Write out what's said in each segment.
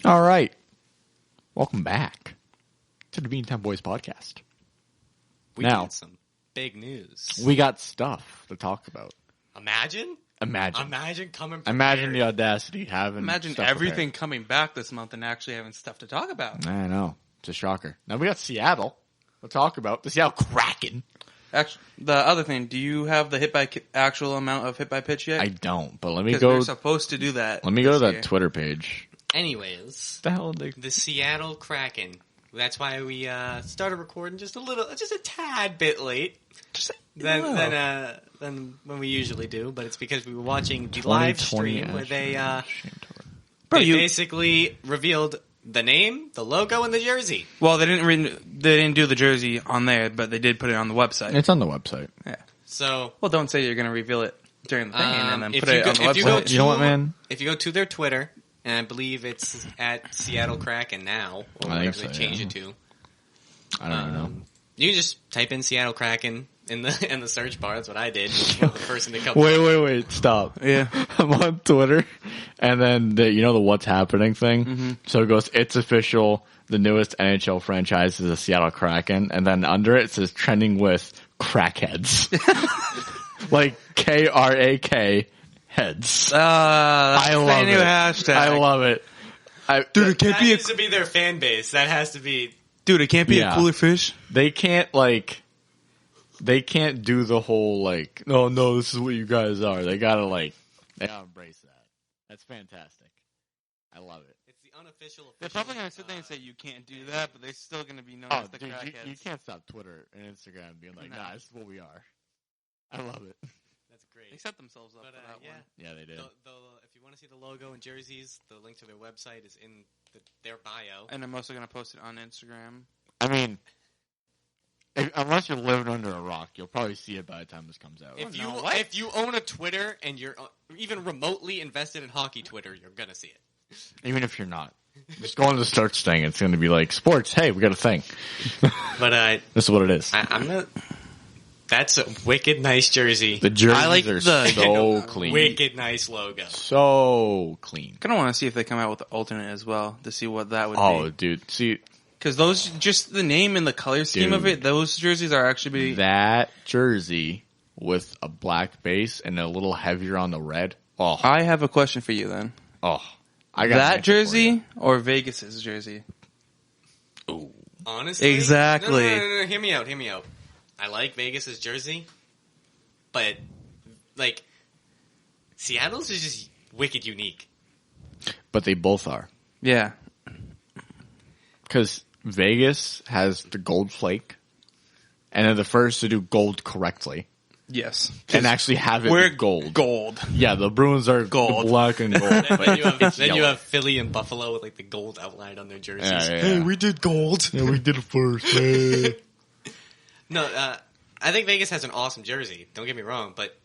All right. Welcome back to the Beantown Boys podcast. We got some big news. We got stuff to talk about. Imagine coming. Imagine the audacity having. Imagine stuff everything prepared. coming back this month and actually having stuff to talk about. I know. It's a shocker. Now we got Seattle to talk about. The Seattle Kraken. Actually, the other thing, do you have the actual amount of hit by pitch yet? I don't, but let me 'Cause go. we're supposed to do that. Let me go to this that year. Twitter page. Anyways, What the hell? the Seattle Kraken. That's why we started recording just a tad bit late than when we usually do. But it's because we were watching the live stream where they basically revealed the name, the logo, and the jersey. Well, they didn't do the jersey on there, but they did put it on the website. It's on the website. Yeah. So, well, don't say you're going to reveal it during the thing and then if put it on the website. You know what, man? If you go to their Twitter, and I believe it's at Seattle Kraken now, or whatever they changed it to. I don't know. You can just type in Seattle Kraken in the search bar. That's what I did. The person that comes. Wait, stop. Yeah. I'm on Twitter, and then the what's happening thing. Mm-hmm. So it goes, it's official. The newest NHL franchise is the Seattle Kraken, and then under it says trending with crackheads, like KRAK heads. I love new it. hashtag. I love it. Dude, it can't That be needs to be their fan base. That has to be. Dude, it can't be Yeah. a cooler fish. They can't do the whole no, this is what you guys are. They gotta embrace that. That's fantastic. I love it. It's the unofficial. They're probably going to sit there and say you can't do that, but they're still going to be known Oh, as the dude, crackheads. you can't stop Twitter and Instagram being like, No. nah, this is what we are. I love it. That's great. They set themselves up But, for that yeah. one. Yeah, they did. If you want to see the logo and jerseys, the link to their website is in their bio. And I'm also going to post it on Instagram. I mean, unless you're living under a rock, you'll probably see it by the time this comes out. If you own a Twitter and you're even remotely invested in hockey Twitter, you're gonna see it. Even if you're not. Just go on the search thing. It's going to be like, sports, hey, we got a thing. But This is what it is. I'm not. That's a wicked nice jersey. The jerseys I like are the- so clean. Wicked nice logo. So clean. I kind of want to see if they come out with the alternate as well to see what that would Oh, be. dude. See, Because those, just the name and the color scheme of Dude. it, those jerseys are actually that jersey with a black base and a little heavier on the red. Oh, I have a question for you then. I got That an answer for jersey you. or Vegas's jersey? Honestly, Exactly. No. Hear me out. I like Vegas's jersey, but Seattle's is just wicked unique. But they both are. Yeah. Because Vegas has the gold flake, and they're the first to do gold correctly. Yes. And actually have it We're be gold. Gold. Yeah, the Bruins are Gold. black and gold. Then you have, It's then you yellow. have Philly and Buffalo with the gold outline on their jerseys. Yeah. we did gold. Yeah, we did it first. Hey. No, I think Vegas has an awesome jersey. Don't get me wrong, but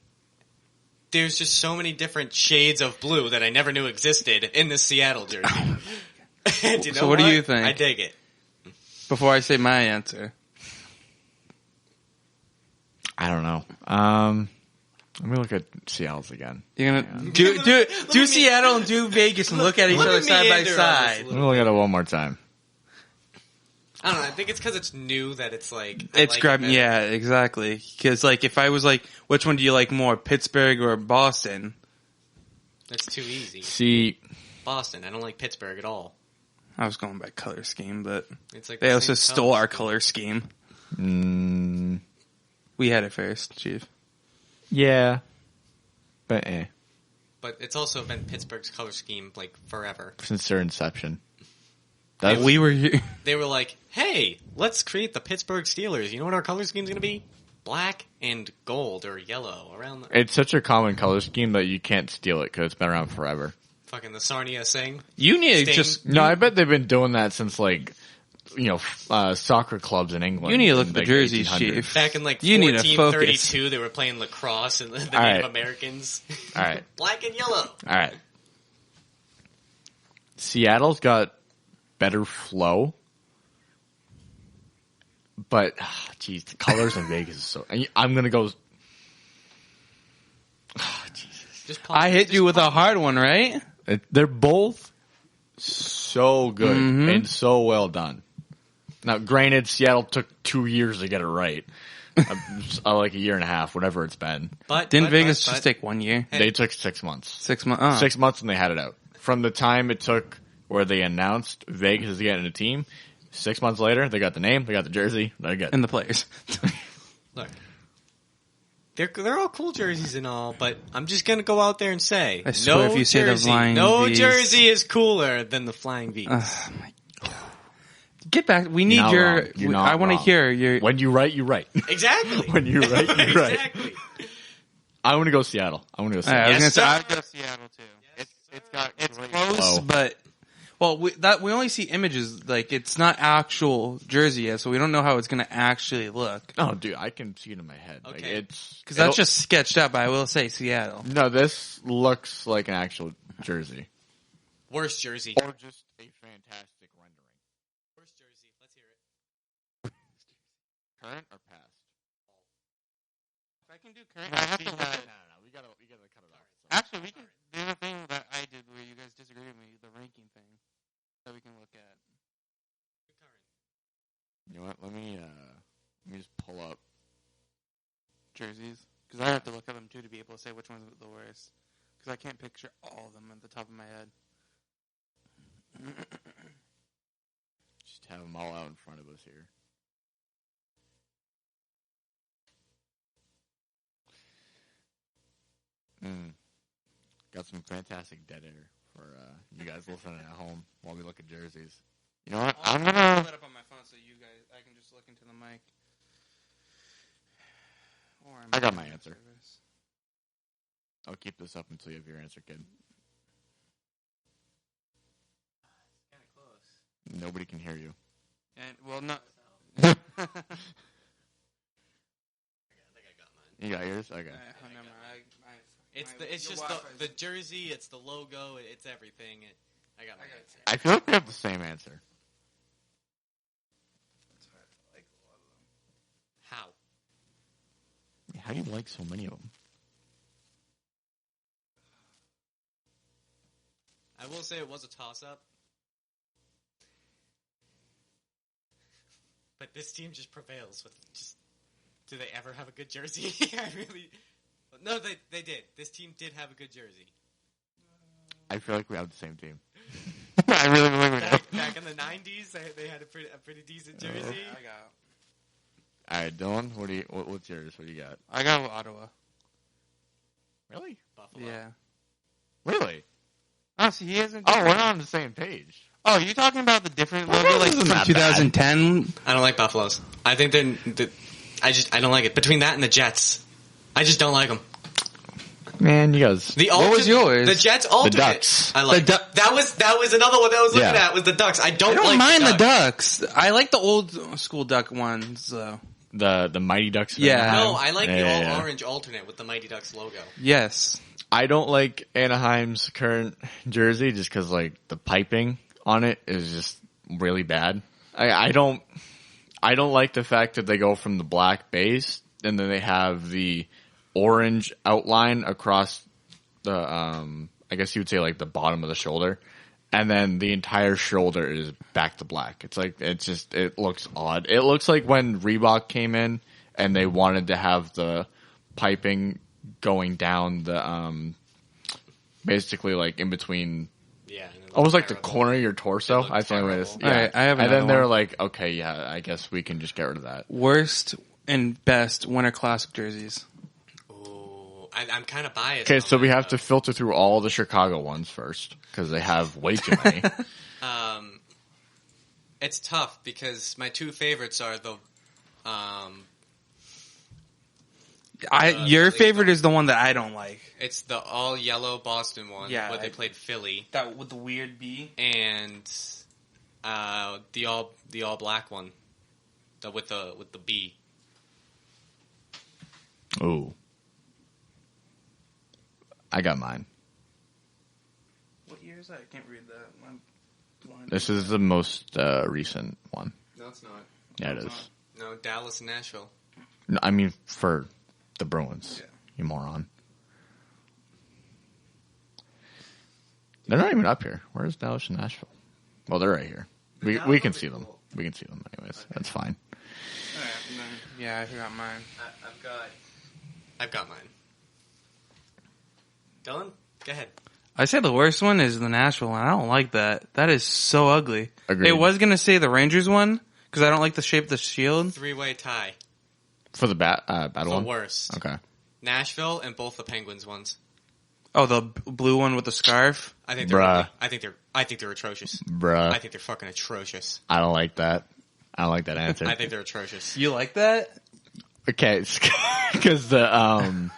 there's just so many different shades of blue that I never knew existed in the Seattle jersey. And you know So what do you think? I dig it. Before I say my answer. I don't know. Let me look at Seattle's again. You're going to do Seattle and do Vegas and look at each Let other me side by meander on side. this Let me look at it one more time. I don't know. I think it's because it's new that it's like... It's grabbing, yeah, exactly. Because, if I was which one do you like more, Pittsburgh or Boston? That's too easy. See, Boston. I don't like Pittsburgh at all. I was going by color scheme, but It's like they the also same stole colors. our color scheme. mm, We had it first, Chief. yeah, but But it's also been Pittsburgh's color scheme forever. since their inception. We were here. They were like, hey, let's create the Pittsburgh Steelers. You know what our color scheme's going to be? Black and gold or yellow around the... It's such a common color scheme that you can't steal it because it's been around forever. Fucking the Sarnia Singh. You need to Sting. just No, I bet they've been doing that since soccer clubs in England. You need to look in, at the jerseys, 1800s. Chief. Back in You need to focus. 1432, they were playing lacrosse and the Native right. Americans. All right, Black and yellow. all right. Seattle's got better flow, but geez, the colors in Vegas is so. I'm gonna go. Jesus, Just pump- I hit just you with a pump- hard one, right? they're both so good and so well done. Now, granted, Seattle took 2 years to get it right. Like a year and a half, whatever it's been. But didn't Vegas just take 1 year? They took 6 months. 6 months. Oh. 6 months, and they had it out. From the time it took where they announced Vegas is getting a team, 6 months later, they got the name, they got the jersey, they're good. And the players. Look, they're all cool jerseys and all, but I'm just gonna go out there and say, I swear if you say the Flying Vs. jersey is cooler than the Flying Vs. Oh my God. Get back. We need I want to hear your. When you write, you write. Exactly. When you write, you write. Exactly. I want to go Seattle. I want to go Seattle. I was Yes, gonna say sir. I'd go Seattle too. Yes, It's sir. close, Oh. but we only see images. Like it's not actual jersey yet, so we don't know how it's gonna actually look. Oh, dude, I can see it in my head. Like, Okay. Because that's just sketched out. But I will say Seattle. No, this looks like an actual jersey. Worst jersey. Or just a fantastic rendering. Worst jersey. Let's hear it. Current or past? If I can do current, I have to No. We gotta cut it off. Actually, we can do the thing that I did where you guys disagree with me, the ranking thing that we can look at. You know what? Let me just pull up. Jerseys, because I have to look at them too to be able to say which one's the worst. Because I can't picture all of them at the top of my head. Just have them all out in front of us here. Got some fantastic dead air for you guys listening at home while we look at jerseys. You know what? I'm gonna put it up on my phone so you guys, I can just look into the mic. Or I got my answer. I'll keep this up until you have your answer, kid. Kind of close. Nobody can hear you. And well, not. I think I got mine. You got yours? Okay. Never mind. It's just the jersey. It's the logo. It's everything. I got my answer. I feel like we have the same answer. How? How do you like so many of them? I will say it was a toss-up. But this team just prevails with just... Do they ever have a good jersey? I really... No, they did. This team did have a good jersey. I feel like we have the same team. I really believe we do. Back in the 90s, they had a pretty decent jersey. I got. All right, Dylan, what's yours? What do you got? I got Ottawa. Really? Buffalo. Yeah. Really? Oh, so he hasn't. Oh, we're not on the same page. Oh, you're talking about the different Well, logo, this like isn't from that 2010. I don't like Buffaloes. I think I don't like it. Between that and the Jets, I just don't like them. Man, you guys. What was yours? The Jets alternate. Ducks. I like that was another one that I was looking at was the Ducks. I don't like mind the the Ducks. I like the old school Duck ones, though. The Mighty Ducks. Yeah. No, I like the Yeah. all-orange alternate with the Mighty Ducks logo. Yes. I don't like Anaheim's current jersey just because like the piping on it is just really bad. I don't like the fact that they go from the black base and then they have the orange outline across the I guess you would say like the bottom of the shoulder, and then the entire shoulder is back to black. It's like it looks odd. It looks like when Reebok came in and they wanted to have the piping going down the basically like in between, Yeah. almost like the corner of your torso. looked That's the only way to. terrible. Yeah. Alright, I have and then another they're one. like, okay, yeah, I guess we can just get rid of that. Worst and best Winter Classic jerseys. Ooh, I'm kind of biased. Okay, on so we that, have to though. filter through all the Chicago ones first because they have way too many. It's tough because my two favorites are the Your favorite is the one that I don't like. it's the all yellow Boston one Yeah, where they played Philly, That with the weird B. and the all black one, with the B. Ooh, I got mine. What year is that? I can't read that. This is the most recent one. No, it's not. Yeah, it it's is. No, Dallas and Nashville. No, I mean for the Bruins. Yeah. You moron. They're not even up here. Where's Dallas and Nashville? Well, they're right here. We can see them. Cool. We can see them anyways. Okay. That's fine. Yeah, I forgot mine. I've got mine. Dylan, go ahead. I say the worst one is the Nashville one. I don't like that. That is so ugly. Agreed. I was going to say the Rangers one because I don't like the shape of the shield. 3-way tie. For the battle The one? worst. Okay. Nashville and both the Penguins ones. Oh, the blue one with the scarf? I think they're Bruh. ugly. I think they're atrocious. Bruh. I think they're fucking atrocious. I don't like that. I don't like that answer. I think they're atrocious. You like that? Okay, because the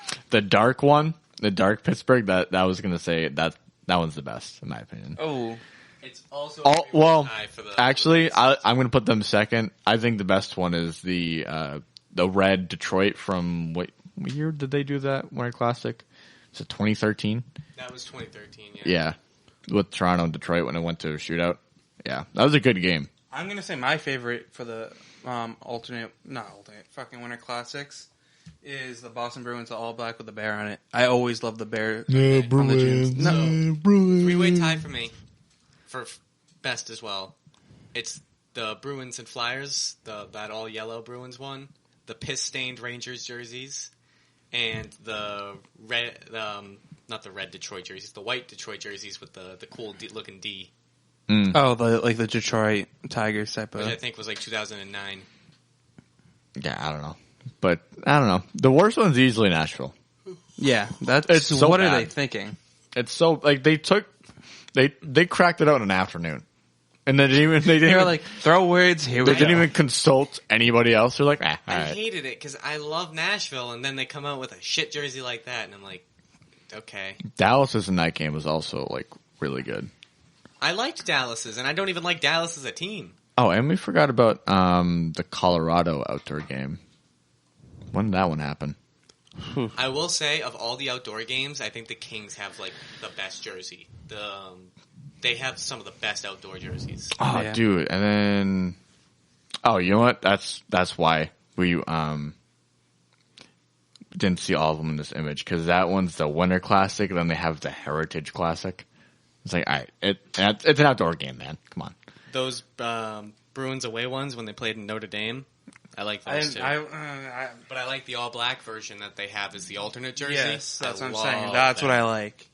dark one, the dark Pittsburgh, that was gonna say that one's the best in my opinion. Oh. It's also Oh, well, tie for the actually, I'm gonna put them second. I think the best one is the red Detroit from what year did they do that Winter Classic? Is it 2013? That was 2013. Yeah. Yeah, with Toronto and Detroit when it went to a shootout. Yeah, that was a good game. I'm going to say my favorite for the fucking Winter Classics is the Boston Bruins, the all black with the bear on it. I always love the bear. Yeah, from the Dunes. No. Bruins. 3-way tie for me. For best as well. It's the Bruins and Flyers, that all yellow Bruins one, the piss stained Rangers jerseys, and the red, not the red Detroit jerseys, the white Detroit jerseys with the cool looking D. Mm. Oh, the Detroit Tigers type of. Which I think was like 2009. Yeah, I don't know, but I don't know. The worst one's easily Nashville. Yeah, that's It's so what bad. are they thinking? It's so like they cracked it out in an afternoon, and they didn't They were even like, throw words, here they we didn't go. even consult anybody else. They're like, all I right. hated it because I love Nashville, and then they come out with a shit jersey like that, and I'm like, okay. Dallas's in that game was also like really good. I liked Dallas's, and I don't even like Dallas as a team. Oh, and we forgot about the Colorado outdoor game. When did that one happen? I will say, of all the outdoor games, I think the Kings have like the best jersey. They have some of the best outdoor jerseys. Oh, Yeah. dude, and then you know what? That's why we didn't see all of them in this image because that one's the Winter Classic, and then they have the Heritage Classic. It's like, all right, it's an outdoor game, man. Come on. Those Bruins away ones when they played in Notre Dame, I like those too. But I like the all black version that they have as the alternate jersey. Yes, that's I what I'm love saying. That's what that. I like.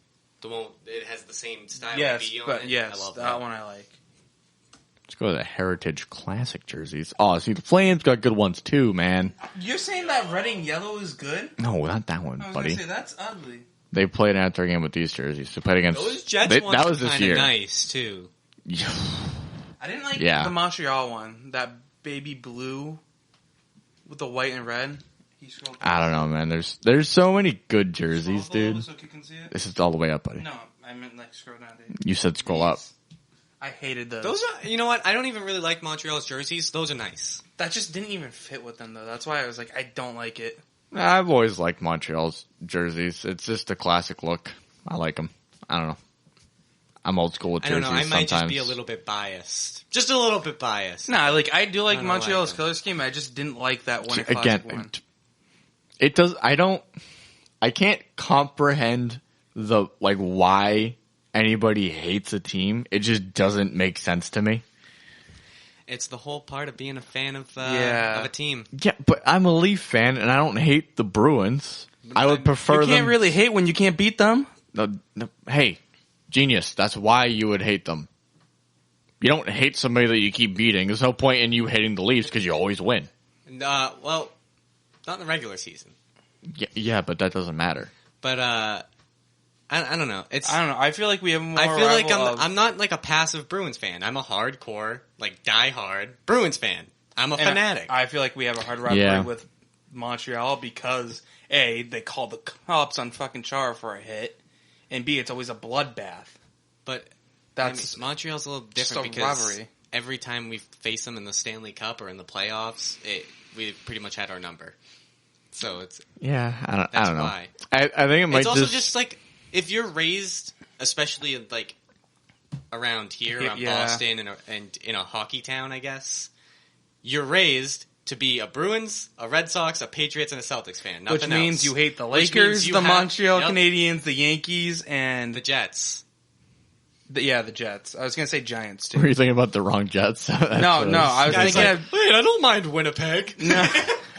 The one it has the same style Yes, B on but it. yes, I love that one I like. Let's go to the Heritage Classic jerseys. Oh, see, the Flames got good ones too, man. You're saying that red and yellow is good? No, not that one, I was buddy. gonna say that's ugly. They played an outdoor game with these jerseys. They played against Those Jets they, ones that was are this kinda year. nice too. I didn't like Yeah. the Montreal one. That baby blue with the white and red. He scrolled I don't know, man. There's so many good jerseys, Scroll dude. so you can see it. This is all the way up, buddy. No, I meant like scroll down. Dude. You said scroll up. I hated those. Those are, you know what? I don't even really like Montreal's jerseys. Those are nice. That just didn't even fit with them though. That's why I was like, I don't like it. I've always liked Montreal's jerseys. It's just a classic look. I like them. I don't know. I'm old school with I don't jerseys know. I might sometimes. just be a little bit biased. Just a little bit biased. Nah, like I do like I don't Montreal's like them. color scheme. I just didn't like that one. Again, one. it does. I can't comprehend the why anybody hates a team. It just doesn't make sense to me. It's the whole part of being a fan of Yeah. of a team. Yeah, but I'm a Leaf fan and I don't hate the Bruins. I would prefer You can't them. really hate when you can't beat them. No, hey, genius. That's why you would hate them. You don't hate somebody that you keep beating. There's no point in you hating the Leafs because you always win. Well, not in the regular season. Yeah, but that doesn't matter. But I don't know. It's I don't know. I feel like we have more. I feel like rival of- I'm not like a passive Bruins fan. I'm a hardcore, like diehard Bruins fan. I'm a fanatic. I feel like we have a hard rivalry Yeah. with Montreal because A, they call the cops on fucking Chara for a hit, and B, it's always a bloodbath. But That's Montreal's a little just different a because rivalry. every time we face them in the Stanley Cup or in the playoffs, we pretty much had our number. So it's Yeah, I that's don't know. why. I think it might It's also just like if you're raised, especially like around here, around Yeah. Boston and in a hockey town, I guess you're raised to be a Bruins, a Red Sox, a Patriots, and a Celtics fan. Which Nothing means else. you hate the Which Lakers, means you the have- Montreal yep. Canadiens, the Yankees, and the Jets. The Jets. I was gonna say Giants too. Were you thinking about the wrong Jets? No, I was thinking of. Wait, I don't mind Winnipeg. No,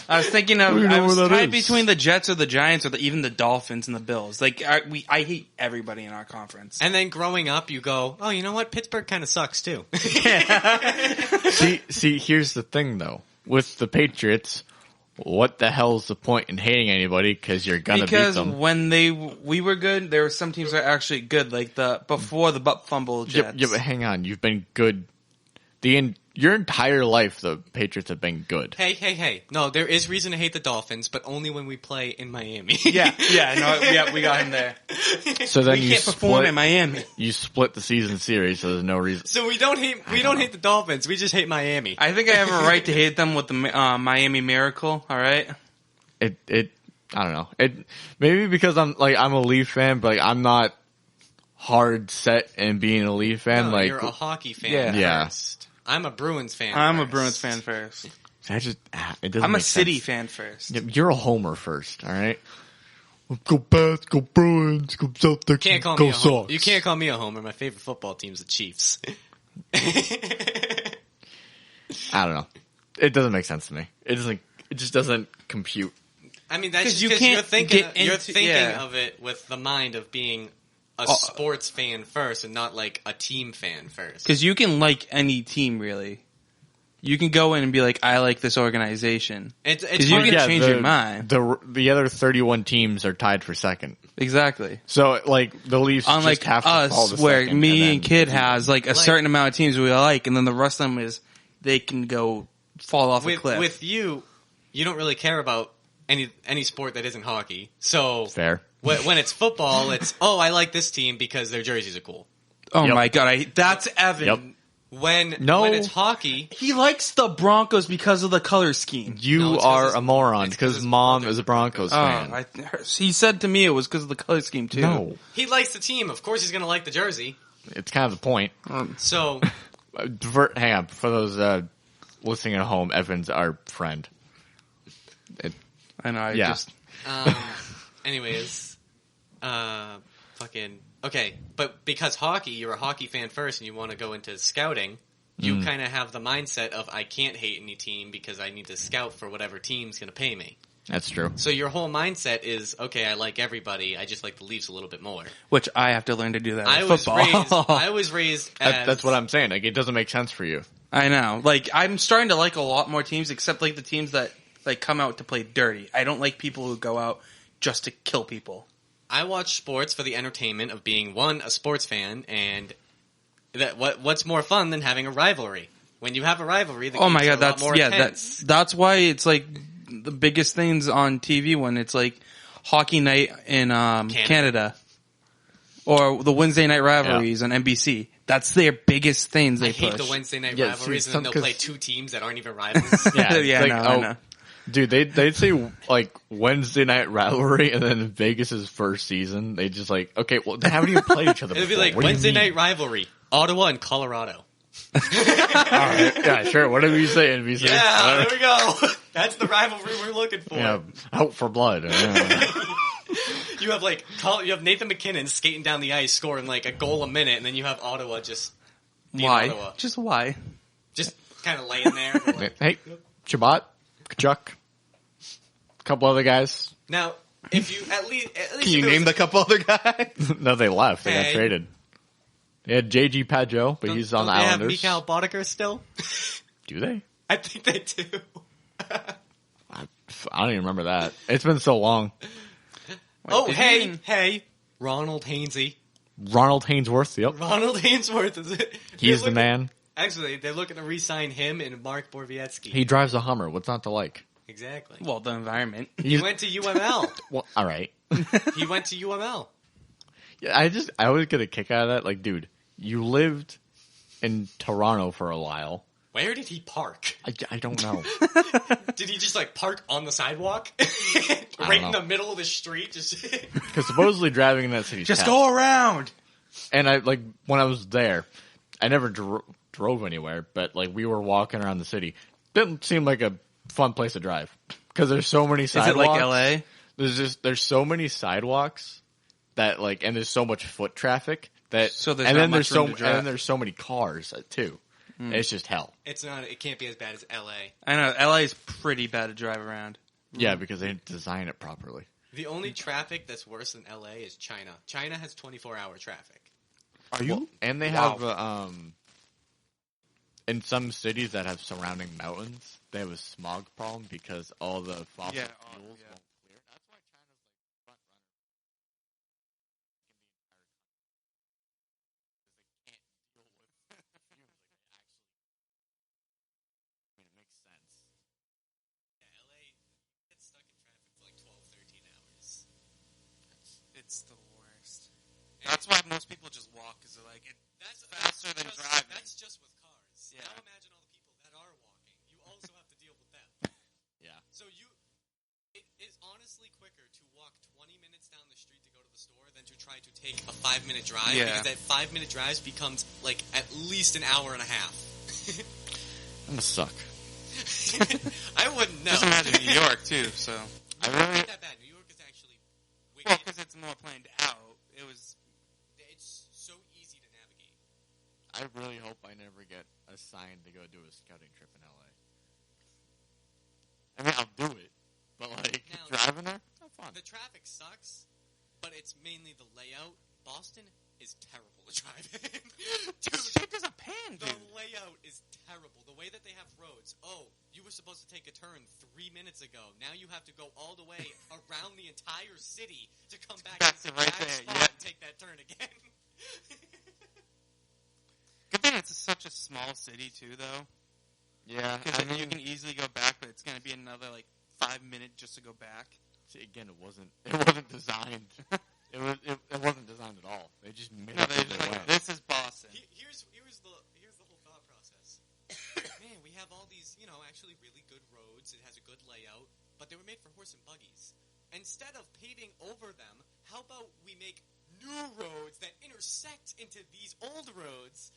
I was thinking of. You know I was where that tied is. between the Jets or the Giants or even the Dolphins and the Bills. Like I hate everybody in our conference. And then growing up, you go, oh, you know what? Pittsburgh kind of sucks too. See, here's the thing though. With the Patriots, what the hell's the point in hating anybody? Because you're gonna beat them. When we were good, there were some teams that are actually good, like before the butt fumble Jets. Yeah, but hang on. You've been good. Your entire life, the Patriots have been good. Hey. No, there is reason to hate the Dolphins, but only when we play in Miami. we got him there. So then We you can't perform split. in Miami. You split the season series, so there's no reason. So we don't hate the Dolphins. We just hate Miami. I think I have a right to hate them with the Miami Miracle. All right. I don't know. Maybe because I'm a Leaf fan, but I'm not hard set in being a Leaf fan. No, you're a hockey fan Yeah. first. I'm a Bruins fan I'm first. a Bruins fan first. It doesn't. I'm a make City sense. fan first. You're a homer first, all right? Go Pats, go Bruins, go Celtics, Can't call go me a homer. Sox. You can't call me a homer. My favorite football team's the Chiefs. I don't know. It doesn't make sense to me. It just doesn't compute. I mean, that's 'Cause just you because can't you're get thinking into- of it with the mind of being a sports fan first and not like a team fan first. Because you can like any team, really. You can go in and be like, I like this organization. It's you hard. can change your mind. The other 31 teams are tied for second. Exactly. So, the Leafs Unlike just have to fall us, to where second, me and then Kid has like a certain amount of teams we like, and then the rest of them is they can go fall off a cliff. With you don't really care about any sport that isn't hockey. So Fair. when it's football, it's I like this team because their jerseys are cool. Oh Yep. my god, that's Evan. Yep. When it's hockey, He likes the Broncos because of the color scheme. You No, it's 'cause are his- a moron it's 'cause because his mom mother's is a Broncos fan. He said to me it was because of the color scheme too. No. he likes the team. Of course, he's going to like the jersey. It's kind of the point. So Hang on. For those listening at home, Evan's our friend. I know. Yeah. anyways, okay. But because hockey, you're a hockey fan first, and you want to go into scouting. You kind of have the mindset of I can't hate any team because I need to scout for whatever team's going to pay me. That's true. So your whole mindset is, okay, I like everybody. I just like the Leafs a little bit more. Which I have to learn to do that. I with was football. raised as That's what I'm saying. It doesn't make sense for you. I know. Like I'm starting to like a lot more teams, except like the teams that like come out to play dirty. I don't like people who go out just to kill people. I watch sports for the entertainment of being a sports fan, and what's more fun than having a rivalry? When you have a rivalry, the Oh my games god, are a lot more intense. that's why it's like the biggest things on TV when it's like hockey night in Canada. Or the Wednesday night rivalries on NBC. That's their biggest things they I hate push. the Wednesday night Yeah, rivalries, see, and then they'll play 'cause- two teams that aren't even rivals. Yeah, Yeah, it's I know. Dude, they'd say Wednesday night rivalry, and then Vegas's first season, they just okay, well, they haven't even played each other. It'd be before. like What do you Wednesday mean? night rivalry, Ottawa and Colorado. All right, yeah, sure, whatever you say, NBC. Yeah, there we go. That's the rivalry we're looking for. Yeah, out for blood. You have Nathan McKinnon skating down the ice, scoring like a goal a minute, and then you have Ottawa just being Why? Ottawa. Just why? Just kind of laying there. Like, Hey, Shabbat, Kachuk, a couple other guys. now, if you at least Can you name the couple other guys? No, they left. They got Hey. traded. They had JG Padjo, but he's on the They have Islanders. Mikhail Boddicker still. Do they? I think they do. I don't even remember that. It's been so long. Oh, did hey, you even- hey, Ronald Hainsey. Ronald Hainsworth. Yep, Ronald Hainsworth is it? he's the man. Actually, they're looking to re-sign him and Mark Borvietsky. He drives a Hummer. What's not to like? Exactly. Well, the environment. He went to UML. Well, all right. He went to UML. Yeah, I always get a kick out of that. Like, dude, you lived in Toronto for a while. Where did he park? I don't know. Did he just park on the sidewalk? don't Right know. in the middle of the street? Just Because supposedly driving in that city, Just go around. And when I was there, I never drove anywhere, but we were walking around the city. Didn't seem like a fun place to drive because there's so many Is it sidewalks. like LA? There's so many sidewalks that and there's so much foot traffic So there's and not then much room to and drive. then there's so many cars too. It's just hell. It can't be as bad as L.A. I know LA is pretty bad to drive around. Yeah, because they didn't design it properly. The only traffic that's worse than L.A. is China. China has 24-hour traffic. Are you? Well, and they have in some cities that have surrounding mountains, they have a smog problem because all the fossil fuels won't clear. That's why China's like front runner. They can't deal with the fumes. Like, it makes sense. Yeah, L.A. gets stuck in traffic for like 12, 13 hours. It's the worst. That's why most people just walk because they're like it's faster than driving. That's just with cars. Yeah. Now imagine all the people that are walking. You also have to deal with them. Yeah. So it is honestly quicker to walk 20 minutes down the street to go to the store than to try to take a 5-minute drive. Yeah. Because that 5-minute drive becomes like at least an hour and a half. I'm gonna suck. I wouldn't know. Just imagine New York too. So New York ain't that bad. New York is actually wicked. well, because it's more planned out. It's so easy to navigate. I really hope I never get assigned to go do a scouting trip in LA. I mean, I'll do it, but like Now, driving there, not fun. The traffic sucks, but it's mainly the layout. Boston is terrible to drive in. Dude, Shit doesn't pan, the dude. layout is terrible. The way that they have roads. Oh, you were supposed to take a turn 3 minutes ago. Now you have to go all the way around the entire city to come back That's to the right exact there, spot yep. and take that turn again. Good thing it's such a small city too, though. Yeah, Because I mean, you can easily go back, but it's going to be another like 5 minutes just to go back. see, again, it wasn't designed. It wasn't designed at all. They just made No, it they're as just they like, went. this is Boston. Here's the whole thought process. Man, we have all these, actually really good roads. It has a good layout, but they were made for horse and buggies. Instead of paving over them, how about we make new roads that intersect into these old roads?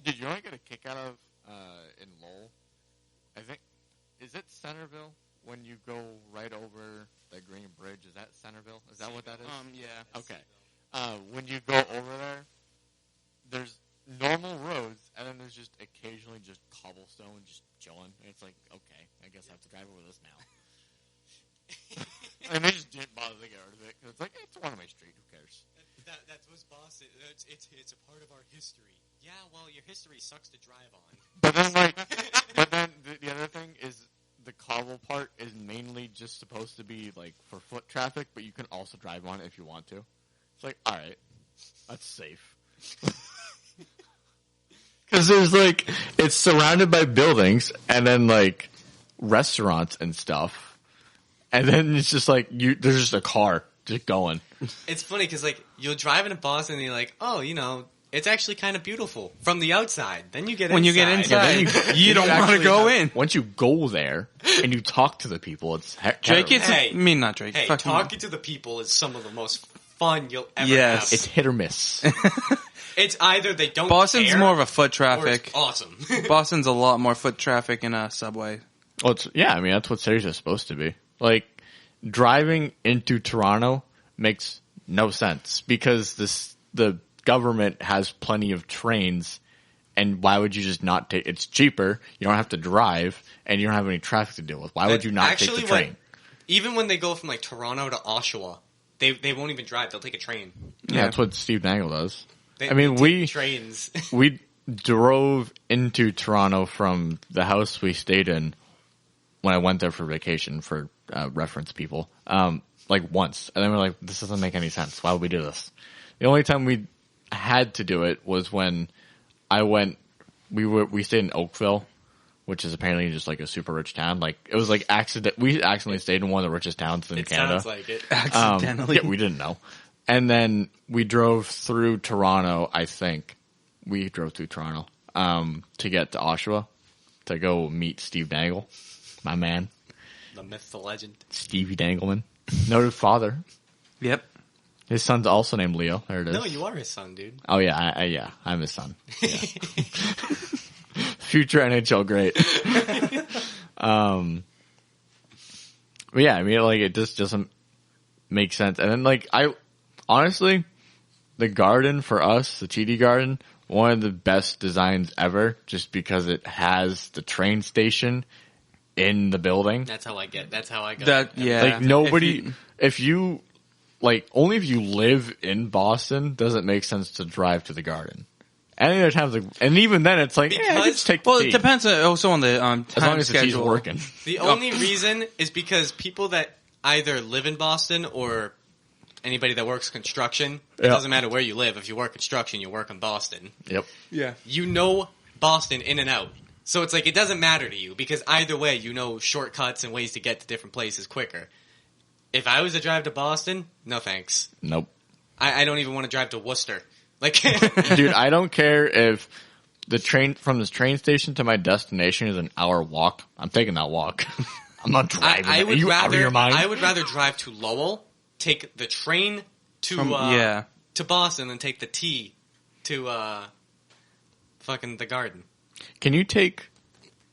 Did you only get a kick out of in Lowell? I think is it Centerville when you go right over the Green Bridge? Is that Centerville? Is that what that is? Yeah. Okay. When you go over there, there's normal roads, and then there's just occasionally just cobblestone just chilling. And it's like, okay, I guess I have to drive over this now. And they just didn't bother to get rid of it because it's like it's one of my street. Who cares? That was Boston. It's a part of our history. Yeah, well, your history sucks to drive on. But then the other thing is the cobble part is mainly just supposed to be like for foot traffic, but you can also drive on it if you want to. It's like, all right, that's safe. Because there's like it's surrounded by buildings and then like restaurants and stuff, and then it's just like there's just a car just going. It's funny because like you'll drive into Boston and you're like, oh, it's actually kind of beautiful from the outside. Then you get When you inside. get inside, you don't want to actually go have- in. Once you go there and you talk to the people, it's Drake, it's Hey. not Drake. Hey, Fuck you. talking to the people is some of the most fun you'll ever Yes. it's have. hit or miss. It's either they don't Boston's care, more of a foot or traffic. it's awesome. Boston's a lot more foot traffic in a subway. Well, I mean that's what cities are supposed to be. Like driving into Toronto makes no sense because the government has plenty of trains, and why would you just not take? It's cheaper. You don't have to drive, and you don't have any traffic to deal with. Why would you not take the train? Even when they go from like Toronto to Oshawa, they won't even drive. They'll take a train. Yeah, that's what Steve Dangle does. They, I mean, they take trains. we drove into Toronto from the house we stayed in when I went there for vacation for reference people, like once. And then we're like, this doesn't make any sense. Why would we do this? The only time we had to do it was when I went, we stayed in Oakville, which is apparently just like a super rich town. Like it was like we accidentally stayed in one of the richest towns in It Canada. sounds like it. Accidentally. Yeah, we didn't know. And then we drove through Toronto, I think. We drove through Toronto to get to Oshawa to go meet Steve Dangle, my man. The myth, the legend. Stevie Dangleman. Noted father. Yep. His son's also named Leo. There it is. No, you are his son, dude. Oh, yeah. I'm his son. Yeah. Future NHL great. But yeah, I mean, like, it just doesn't make sense. And then, like, honestly, the garden for us, the TD garden, one of the best designs ever, just because it has the train station in the building. That's how I got. That, yeah. Like nobody, only if you live in Boston does it make sense to drive to the garden. Any other times, and even then, it's like, I just take the T. It depends also on the time as long as the T's schedule. working. The only reason is because people that either live in Boston or anybody that works construction, it doesn't matter where you live. If you work construction, you work in Boston. Yep. Yeah. You know Boston in and out. So it's like it doesn't matter to you because either way, you know shortcuts and ways to get to different places quicker. If I was to drive to Boston, no thanks. Nope. I don't even want to drive to Worcester. Like, dude, I don't care if the train from this train station to my destination is an hour walk. I'm taking that walk. I'm not driving. I would Are you out of your mind? I would rather drive to Lowell, take the train to Boston, than take the T to fucking the Garden. Can you take?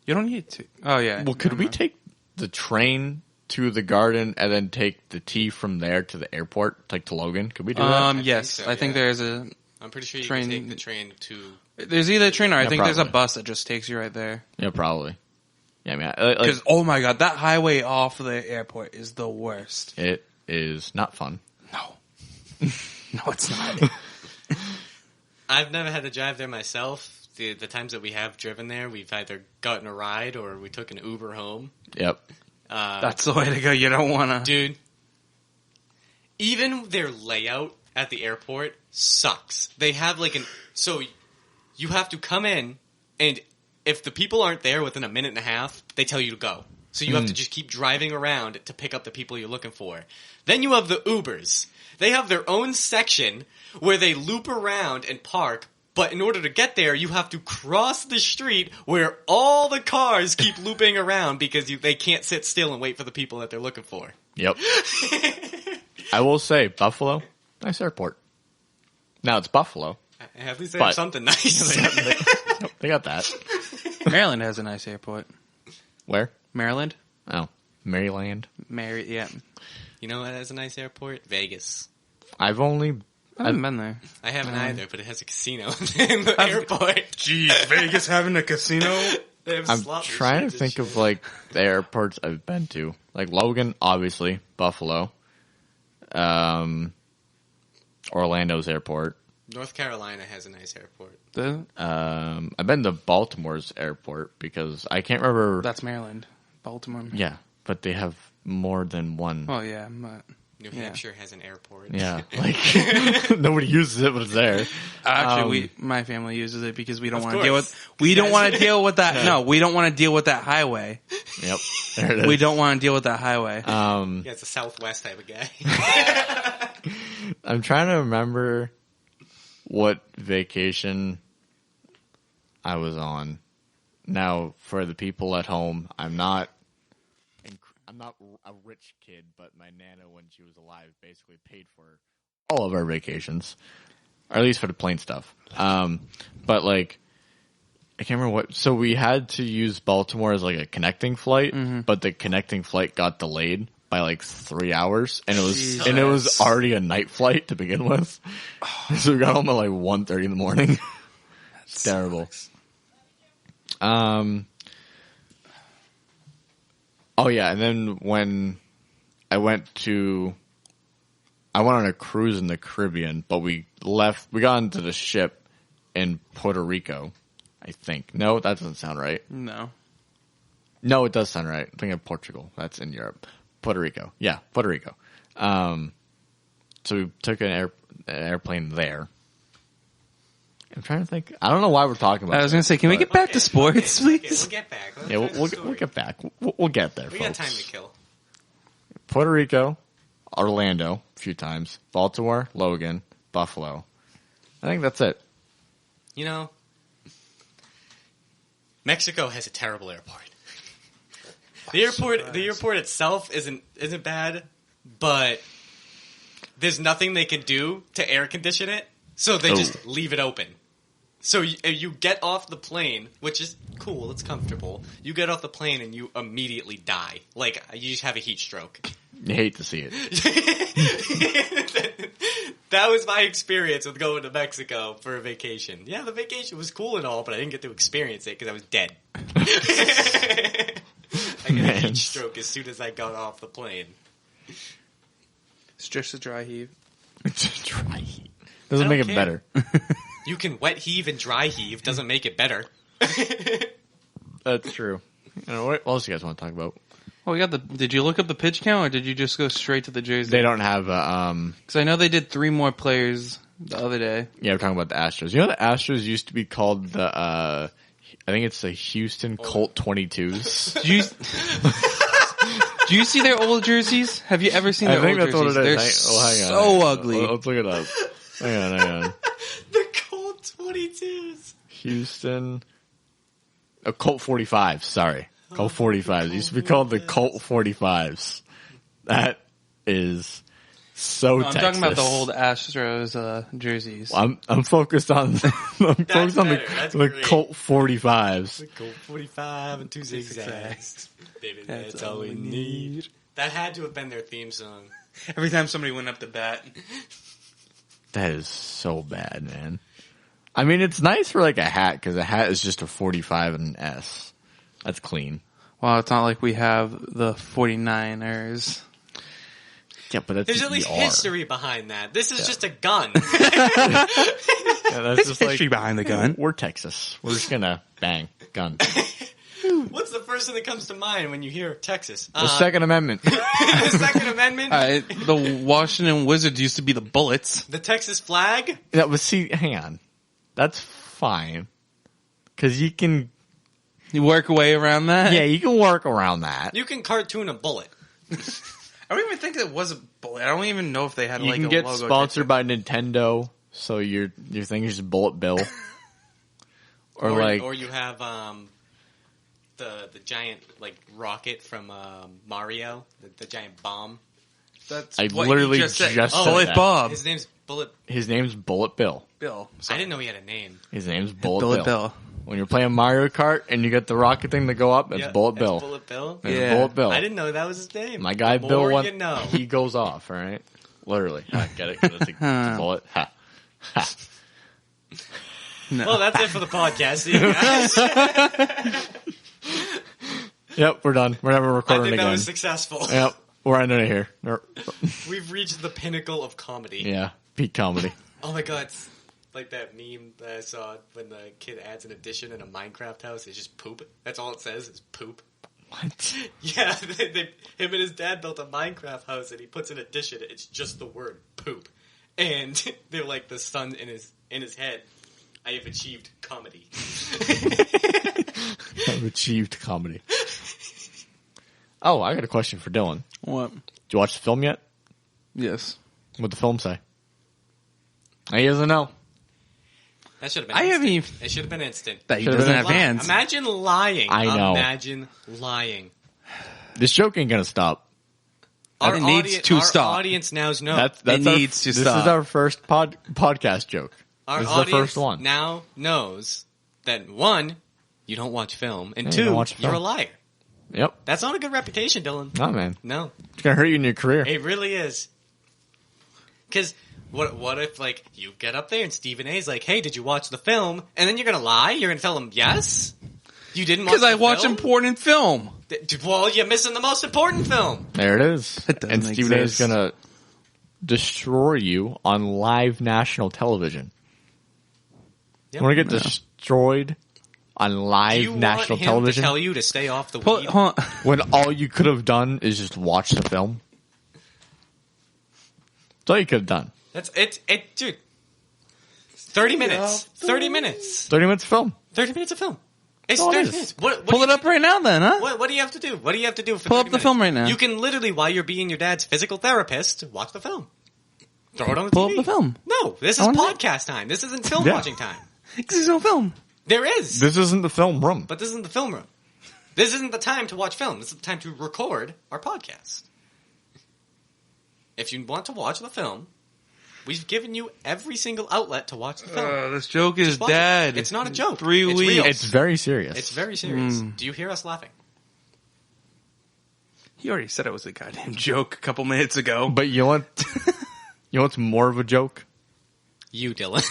You don't need to. Oh yeah. Well, could we take the train to the Garden and then take the T from there to the airport, like to Logan? Could we do that? Yes, I think there's a. I'm pretty sure you train, can take the train to. There's either a train or I think probably. there's a bus that just takes you right there. Yeah, probably. Yeah, I mean, Because oh my god, that highway off the airport is the worst. it is not fun. No, no, it's not. I've never had to drive there myself. The times that we have driven there, we've either gotten a ride or we took an Uber home. Yep. That's the way to go. You don't want to, dude. Even their layout at the airport sucks. They have so you have to come in, and if the people aren't there within a minute and a half, they tell you to go. So you have to just keep driving around to pick up the people you're looking for. Then you have the Ubers. They have their own section where they loop around and park, but in order to get there, you have to cross the street where all the cars keep looping around because they can't sit still and wait for the people that they're looking for. Yep. I will say, Buffalo, nice airport. Now it's Buffalo. At least they have something nice. They got that. Maryland has a nice airport. Where? Maryland? Oh, Maryland. Yeah. You know what has a nice airport? Vegas. I haven't been there. I haven't either, but it has a casino in the airport. Jeez, Vegas having a casino? I'm trying to think of the airports I've been to. Like Logan, obviously, Buffalo, Orlando's airport. North Carolina has a nice airport. I've been to Baltimore's airport because I can't remember. That's Maryland. Baltimore. Yeah, but they have more than one. Oh yeah, but New Hampshire has an airport. Yeah, nobody uses it, but it's there. Actually, my family uses it because we don't want to deal with. We don't want to deal with that. No, we don't want to deal with that highway. Yep, there it is. We don't want to deal with that highway. Yeah, it's a Southwest type of guy. I'm trying to remember what vacation I was on. Now, for the people at home, I'm not a rich kid, but my nana, when she was alive, basically paid for all of our vacations, or at least for the plane stuff. But I can't remember what. So we had to use Baltimore as a connecting flight, but the connecting flight got delayed by 3 hours, and it was already a night flight to begin with. So we got home at 1:30 in the morning. It's terrible. Oh yeah, and then when I went on a cruise in the Caribbean, but we got onto the ship in Puerto Rico, I think. No, that doesn't sound right. No, it does sound right. I'm thinking of Portugal. That's in Europe. Puerto Rico. Yeah, Puerto Rico. So we took an airplane there. I'm trying to think. I don't know why we're talking about. I was going to say, can we get back to sports, please? We'll get back. We'll get back. We'll get there. We folks. got time to kill. Puerto Rico, Orlando, a few times. Baltimore, Logan, Buffalo. I think that's it. Mexico has a terrible airport. The airport itself isn't bad, but there's nothing they can do to air condition it, so they just leave it open. So you get off the plane, which is cool, it's comfortable. You get off the plane and you immediately die. You just have a heat stroke. You hate to see it. That was my experience with going to Mexico for a vacation. Yeah, the vacation was cool and all, but I didn't get to experience it because I was dead. I got a heat stroke as soon as I got off the plane. It's just a dry heave. It's a dry heave. Doesn't make it better. You can wet heave and dry heave. Doesn't make it better. That's true. What else you guys want to talk about? Oh, we got the. Did you look up the pitch count, or did you just go straight to the jersey? They don't have because I know they did 3 more players the other day. Yeah, we're talking about the Astros. You know, the Astros used to be called the. I think it's the Houston Colt 22s. Do you see their old jerseys? Have you ever seen their old jerseys? I think that's what it is. They're so ugly. Let's look it up. Hang on. The Colt 22s. Houston. Colt 45s, sorry. Colt 45s. It used to be called the Colt 45s. That is so Texas. I'm talking about the old Astros jerseys. I'm focused on the Colt 45s. The Colt 45 and 2 zigzags. Baby, that's all we need. That had to have been their theme song. Every time somebody went up to bat. That is so bad, man. I mean, it's nice for like a hat because a hat is just a 45 and an S. That's clean. Well, it's not like we have the 49ers. Yeah, but that's there's at least history behind that. This is just a gun. Yeah, that's just history behind the gun. We're Texas. We're just gonna bang gun. What's the first thing that comes to mind when you hear Texas? The Second Amendment. The Second Amendment? The Washington Wizards used to be the Bullets. The Texas flag? Yeah, but see, hang on. That's fine. Because you can... You work your way around that? Yeah, you can work around that. You can cartoon a bullet. I don't even think it was a bullet. I don't even know if they had you like a can logo. get sponsored by Nintendo, so your thing is just Bullet Bill. Or you have the giant like rocket from Mario, the giant bomb. That's I literally just said Bullet that. Bob. His name's Bullet. His name's Bullet Bill. Bill. I didn't know he had a name. His name's Bullet Bill. When you're playing Mario Kart and you get the rocket thing to go up, it's Bullet Bill. Bullet Bill? It's Bullet Bill. I didn't know that was his name. My guy the Bill, more you know. He goes off, all right? Literally. Get it? It's a bullet. Ha. Ha. No. Well, that's it for the podcast. See you guys. Yep, we're done. We're never recording I think again. that was successful. Yep, we're ending it here. We've reached the pinnacle of comedy. Yeah, peak comedy. Oh my god, it's like that meme that I saw when the kid adds an addition in a Minecraft house. It's just poop. That's all it says is poop. What? Yeah, him and his dad built a Minecraft house and he puts an addition. It's just the word poop. And they're like the son in his head. I have achieved comedy. I've achieved comedy. Oh, I got a question for Dylan. What? Did you watch the film yet? Yes. What'd the film say? He doesn't know. That should have been I haven't even... It should have been instant. That he Should've doesn't been have hands. Imagine lying. I know. Imagine lying. This joke ain't gonna stop. It needs to stop. Our audience now knows. That's needs to stop. This is our first podcast joke. Our This is the audience first one. now knows that 1, you don't watch film, and Yeah, 2, you don't watch film. you're a liar. Yep. That's not a good reputation, Dylan. No, man. No, It's gonna hurt you in your career. it really is. Because what if like you get up there and Stephen A's like, "Hey, did you watch the film?" And then you're gonna lie. You're gonna tell him yes. You didn't watch Because I the watch film? important film. Well, you're missing the most important film. There it is. It doesn't And Stephen A. is exist. gonna destroy you on live national television. Yep. You want to get destroyed on Do live you national want him television to tell you to stay off the Hold weed? on. when all you could have done is just watch the film? That's all you could have done. That's it, dude. 30 minutes. 30 minutes. 30 minutes of film. 30 minutes of film. It's all it 30 is. minutes. What Pull it up right now then, huh? What do you have to do? What do you have to do for Pull 30 up the minutes? film right now. You can literally, while you're being your dad's physical therapist, watch the film. Throw it on the Pull TV. up the film. No, this I is wanna- podcast time. This isn't film Yeah. watching time. Because there's no film. There is. This isn't the film room. But this isn't the film room. This isn't the time to watch film. This is the time to record our podcast. If you want to watch the film, we've given you every single outlet to watch the film. This joke is Just watch it. dead. It's not a joke. 3 It's weeks. real. It's very serious. It's very serious. Do you hear us laughing? He already said it was a goddamn joke a couple minutes ago. But you want what's more of a joke? You, Dylan.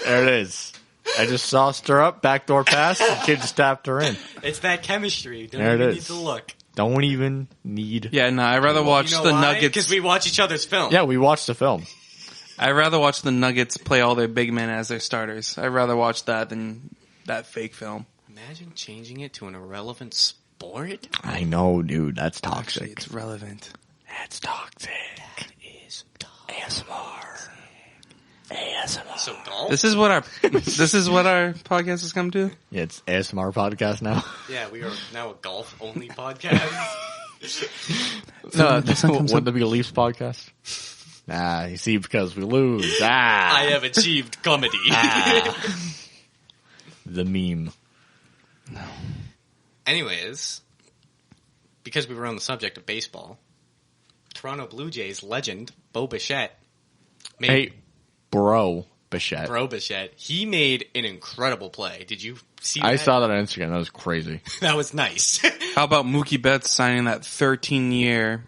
There it is. I just saw stir up, backdoor pass, the kid just tapped her in. It's that chemistry. Don't There it even is. need to look. Don't even need... Yeah, no, I'd rather watch the Nuggets. Because we watch each other's film. Yeah, we watched the film. I'd rather watch the Nuggets play all their big men as their starters. I'd rather watch that than that fake film. Imagine changing it to an irrelevant sport. I know, dude. That's toxic. Actually, it's relevant. That's toxic. That is toxic. ASMR. ASMR. So golf? This is what our podcast has come to. Yeah, it's ASMR podcast now. Yeah, we are now a golf-only podcast. No, wouldn't it be a Leafs podcast? Nah, you see, because we lose. I have achieved comedy. The meme. No. Anyways, because we were on the subject of baseball, Toronto Blue Jays legend Bo Bichette Hey, bro, Bichette. Bichette, he made an incredible play. Did you see that? I saw that on Instagram. That was crazy. That was nice. How about Mookie Betts signing that 13-year,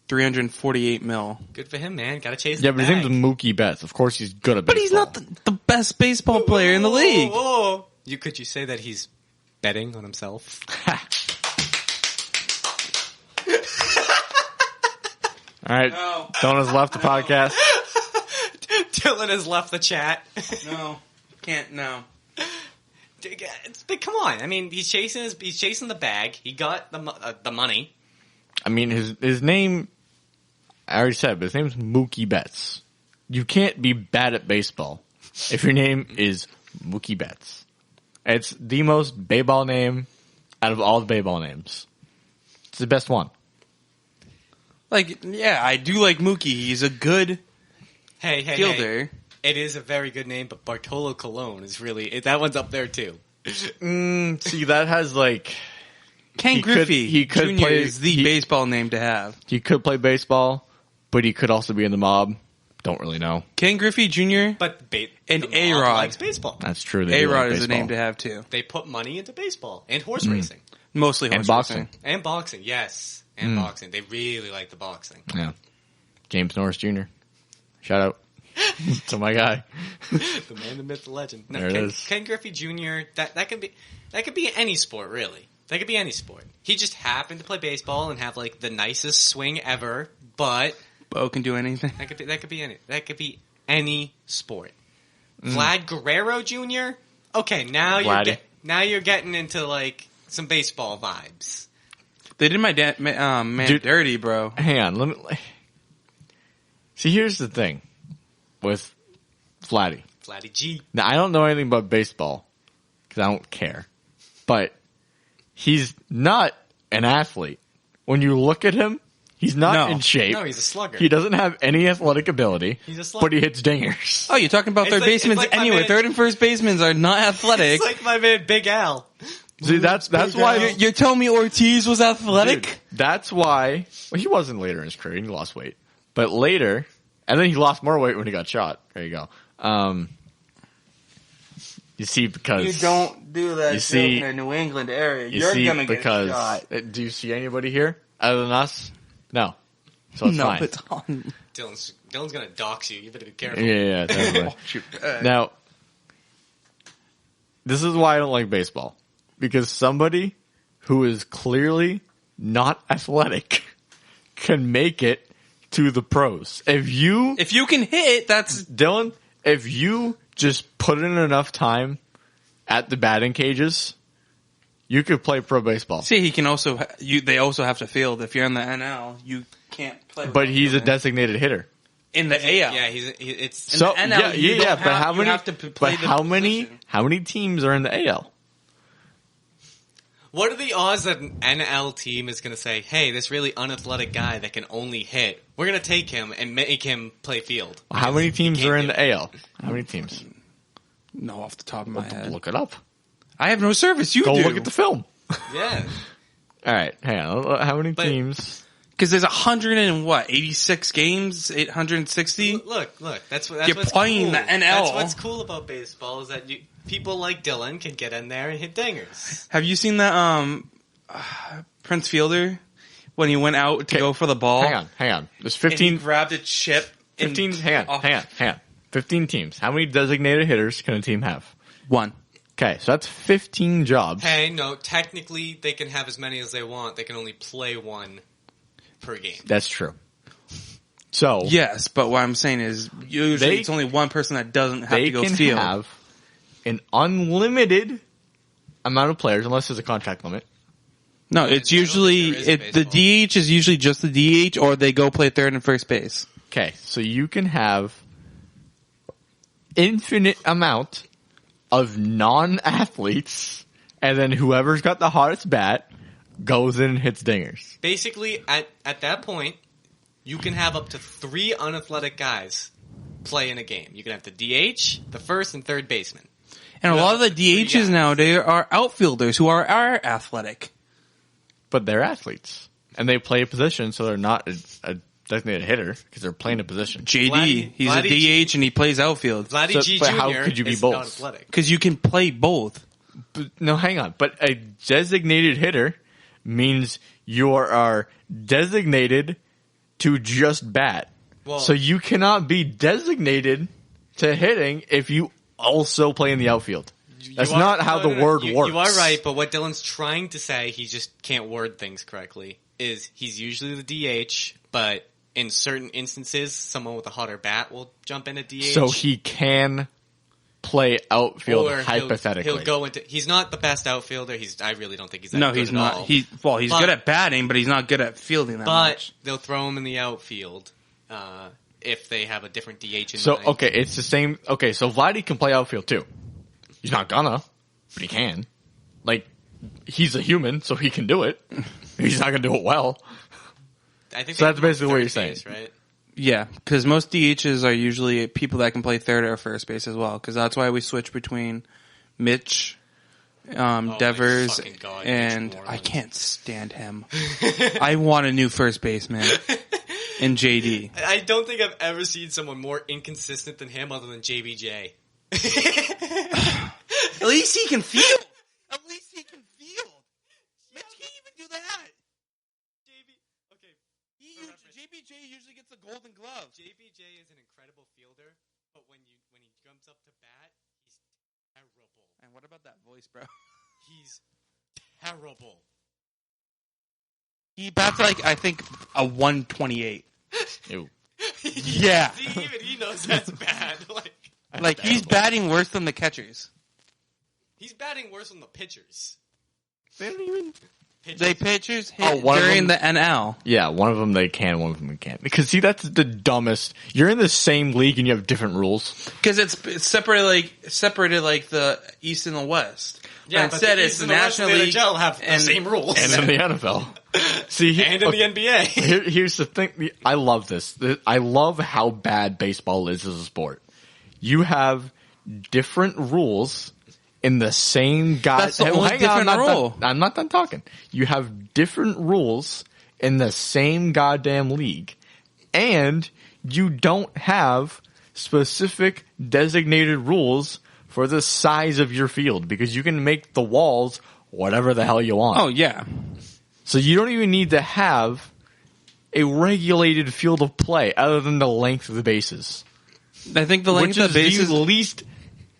$348 million? Good for him, man. Gotta chase Yeah, the but his bag. name's Mookie Betts. Of course he's good at But baseball. he's not the best baseball player in the league. Whoa. Could you say that he's betting on himself? All right. No. Donna's left the podcast. Dylan has left the chat. No, can't. No. But come on, I mean, he's chasing the bag. He got the money. I mean, his name, I already said, but his name's Mookie Betts. You can't be bad at baseball if your name is Mookie Betts. It's the most baseball name out of all the baseball names. It's the best one. Like, yeah, I do like Mookie. He's a good Hey, fielder. hey. It is a very good name, but Bartolo Colon is really... that one's up there, too. See, that has like... Ken Griffey he could Jr. play- is the he- baseball name to have. He could play baseball, but he could also be in the mob. Don't really know. Ken Griffey Jr. But And the mob A-Rod. likes baseball. That's true. They do A-Rod like is a baseball. name to have, too. They put money into baseball and horse racing. Mostly And horse boxing. racing. And boxing, yes. And boxing. They really like the boxing. Yeah. James Norris Jr. Shout out to my guy. The man, the myth, the legend. No, There it Ken, is. Ken Griffey Jr., that could be any sport, really. That could be any sport. He just happened to play baseball and have like the nicest swing ever, but Bo can do anything. that could be any sport. Vlad Guerrero Jr. Okay, now you're getting into like some baseball vibes. They did my man Dude. dirty, bro. Hang on. Let me. See, here's the thing with Vladdy. Vladdy G. Now, I don't know anything about baseball because I don't care. But he's not an athlete. When you look at him, he's not No. in shape. No, he's a slugger. He doesn't have any athletic ability. He's a slugger. But he hits dingers. Oh, you're talking about It's third like- it's basemen like my anyway. man- Third and first basemen are not athletic. It's like my man Big Al. See, that's why. You're telling me Ortiz was athletic? Dude, that's why. Well, he wasn't later in his career. He lost weight, but later, and then he lost more weight when he got shot. There you go. You see, because You don't do that You joke see- in the New England area. you You're see gonna because get shot. do you see anybody here other than us? No, so it's No, fine. it's on. Dylan's gonna dox you. You better be careful. Yeah, definitely. Now, this is why I don't like baseball. Because somebody who is clearly not athletic can make it to the pros. If you can hit, that's Dylan, if you just put in enough time at the batting cages, you could play pro baseball. see. He can also. They also have to field. If you're in the NL, you can't play. But he's a without fielding. designated hitter. in the AL. Yeah, it's So the NL, you don't but have- how you many? have to play But the how many? position. How many teams are in the AL? What are the odds that an NL team is going to say, hey, this really unathletic guy that can only hit, we're going to take him and make him play field? How many teams can't are in do the AL? How many teams? No, off the top of my head, Look it up. I have no service. You Go do. look at the film. Yeah. All right, hang on. How many But- teams? Because there's 86 games, 860. Look, that's You're what's playing cool. the NL. That's what's cool about baseball is that people like Dylan can get in there and hit dingers. Have you seen that Prince Fielder when he went out to go for the ball. Hang on. There's And 15. he grabbed a chip. 15. Hang on. 15 teams. How many designated hitters can a team have? 1. Okay, so that's 15 jobs. Hey, no, technically they can have as many as they want. They can only play one per game. That's true. So Yes, but what I'm saying is usually it's only one person that doesn't have to go they can field. have an unlimited amount of players, unless there's a contract limit. No, it's usually the DH is usually just the DH, or they go play third and first base. Okay, so you can have infinite amount of non-athletes, and then whoever's got the hottest bat goes in and hits dingers. Basically, at that point, you can have up to 3 unathletic guys play in a game. You can have the DH, the first and third baseman. And a lot of the DHs nowadays are outfielders who are athletic. But they're athletes. And they play a position, so they're not a designated hitter, because they're playing a position. JD, he's a DH and he plays outfield. Vladdy G. But Jr. how could you be is both? not athletic. Because you can play both. But, no, hang on. But a designated hitter means you are designated to just bat. Well, so you cannot be designated to hitting if you also play in the outfield. That's not how the word works. You are right, but what Dylan's trying to say, he just can't word things correctly, is he's usually the DH, but in certain instances, someone with a hotter bat will jump in at DH. So he can play outfield or hypothetically. He'll go into. He's not the best outfielder. I really don't think he's that No, good he's at not. all. He's good at batting, but he's not good at fielding that But much. they'll throw him in the outfield if they have a different DH in So, mind. okay, it's the same. Okay, so Vladdy can play outfield too. He's not gonna, but he can. Like, he's a human, so he can do it. He's not gonna do it well. I think So they that's put him basically on what third you're saying. base, right? Yeah, because most DHs are usually people that can play third or first base as well. Because that's why we switch between Mitch, my Devers, fucking God, and Mitch Moreland. I can't stand him. I want a new first baseman in JD. I don't think I've ever seen someone more inconsistent than him other than JBJ. At least he can field. At least he can field. Mitch can't even do that. Okay. JBJ usually gets a Golden Glove. JBJ is an incredible fielder, but when he jumps up to bat, he's terrible. And what about that voice, bro? He's terrible. He bats like, I think, a 128. Ew. Yeah. See, even he knows that's bad. Like, he's batting worse than the catchers. He's batting worse than the pitchers. They don't even. Pitchers hit Oh, one of during the them- NL. Yeah, one of them they can, one of them they can't. Because see, that's the dumbest. You're in the same league and you have different rules. Because it's separated like the East and the West. Yeah, But but instead the it's East the and the West National and the League NHL have the same rules. And in the NFL. See, And in the NBA. Here's the thing. I love this. I love how bad baseball is as a sport. You have different rules in the same That's the only different rule. I'm not done talking. You have different rules in the same goddamn league. And you don't have specific designated rules for the size of your field because you can make the walls whatever the hell you want. Oh, yeah. So you don't even need to have a regulated field of play other than the length of the bases. I think the length Which of the is bases... the least...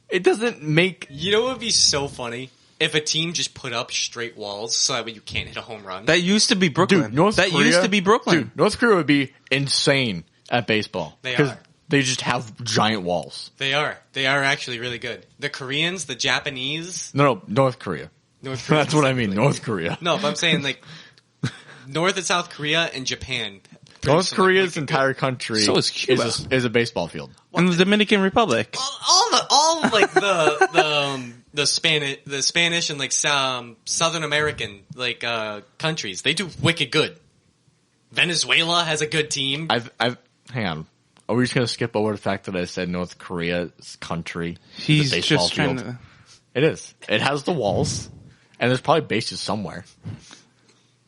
It doesn't make... You know what would be so funny? If a team just put up straight walls so that way you can't hit a home run. That used to be Brooklyn. Dude, North Korea used to be Brooklyn. Dude, North Korea would be insane at baseball. They Because are. they just have giant walls. They are. They are actually really good. The Koreans, the Japanese... No, North Korea. North Korea That's what I mean, specifically. North Korea. No, but I'm saying like North and South Korea and Japan. North Korea's entire country So is Cuba. is a baseball field. And the Dominican Republic. All like the Spanish and like Southern American like countries. They do wicked good. Venezuela has a good team. Hang on. Are we just going to skip over the fact that I said North Korea's country He's is a baseball just trying field? to... It is. It has the walls, and there's probably bases somewhere.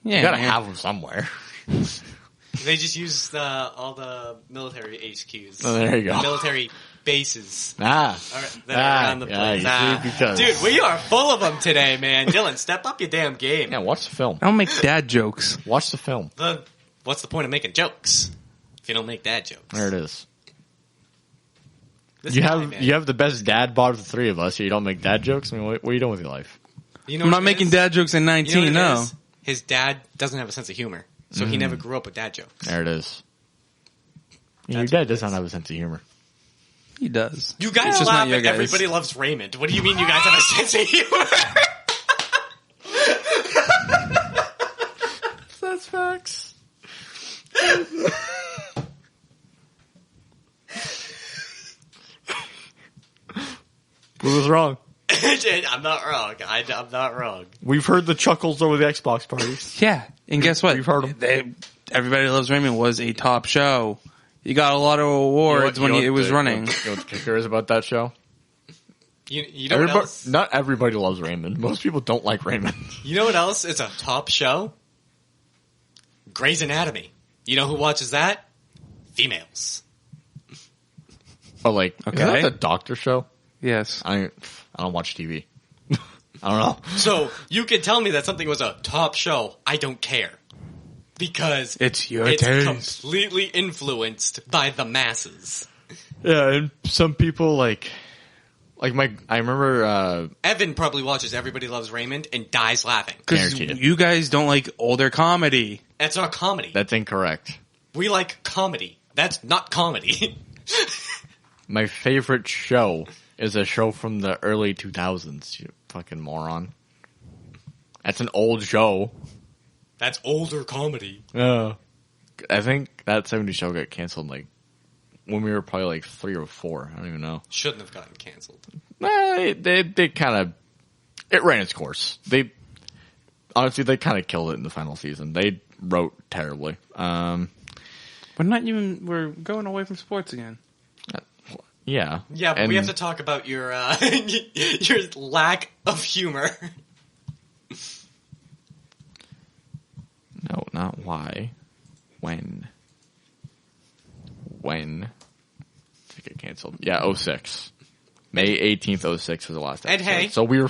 Yeah, You gotta man. have them somewhere. They just use all the military HQs. Oh, there you go. The military bases. That are around the place. Because... Dude, we are full of them today, man. Dylan, step up your damn game. Yeah, watch the film. I don't make dad jokes. Watch the film. What's the point of making jokes if you don't make dad jokes? There it is. You have the best dad bod of the three of us, so you don't make dad jokes? I mean, what are you doing with your life? You know I'm not making dad jokes in 19, you know no. His dad doesn't have a sense of humor, so he never grew up with dad jokes. There it is. Your dad does not have a sense of humor. He does. You guys laugh at Everybody Loves Raymond. What do you mean you guys have a sense of humor? That's facts. Who was wrong? I'm not wrong. I'm not wrong. We've heard the chuckles over the Xbox parties. Yeah, and guess what? We've heard them. Everybody Loves Raymond was a top show. You got a lot of awards when it was running. You know what the kicker is about that show? You know what else? Not everybody loves Raymond. Most people don't like Raymond. You know what else is a top show? Grey's Anatomy. You know who watches that? Females. Oh, like, is that the doctor show? Yes. I don't watch TV. I don't know. So, you can tell me that something was a top show. I don't care. Because it's taste. Completely influenced by the masses. Yeah, and some people I remember Evan probably watches Everybody Loves Raymond and dies laughing. Because you guys don't like older comedy. That's not comedy. That's incorrect. We like comedy. That's not comedy. My favorite show is a show from the early 2000s, you fucking moron. That's an old show. That's older comedy. Yeah. I think that 70s show got canceled when we were probably 3 or 4. I don't even know. Shouldn't have gotten canceled. They kind of... It ran its course. Honestly, they kind of killed it in the final season. They wrote terribly. We're going away from sports again. Yeah. Yeah, but we have to talk about your your lack of humor. No, not why. When did it get canceled? Yeah, 06. May 18th, 06 was the last episode. And hey. So we were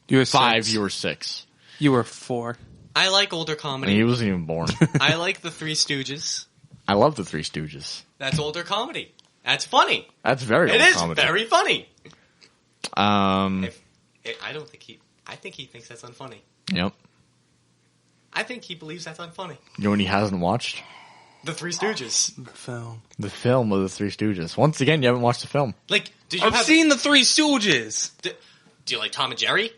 you were 5, 6. you were 6. You were 4. I like older comedy. He wasn't even born. I like the Three Stooges. I love the Three Stooges. That's older comedy. That's funny. That's very old comedy. It is very funny. I think he thinks that's unfunny. Yep. I think he believes that's unfunny. You know what he hasn't watched? The Three Stooges. The film. The film of the Three Stooges. Once again, you haven't watched the film. I've seen the Three Stooges. Do you like Tom and Jerry?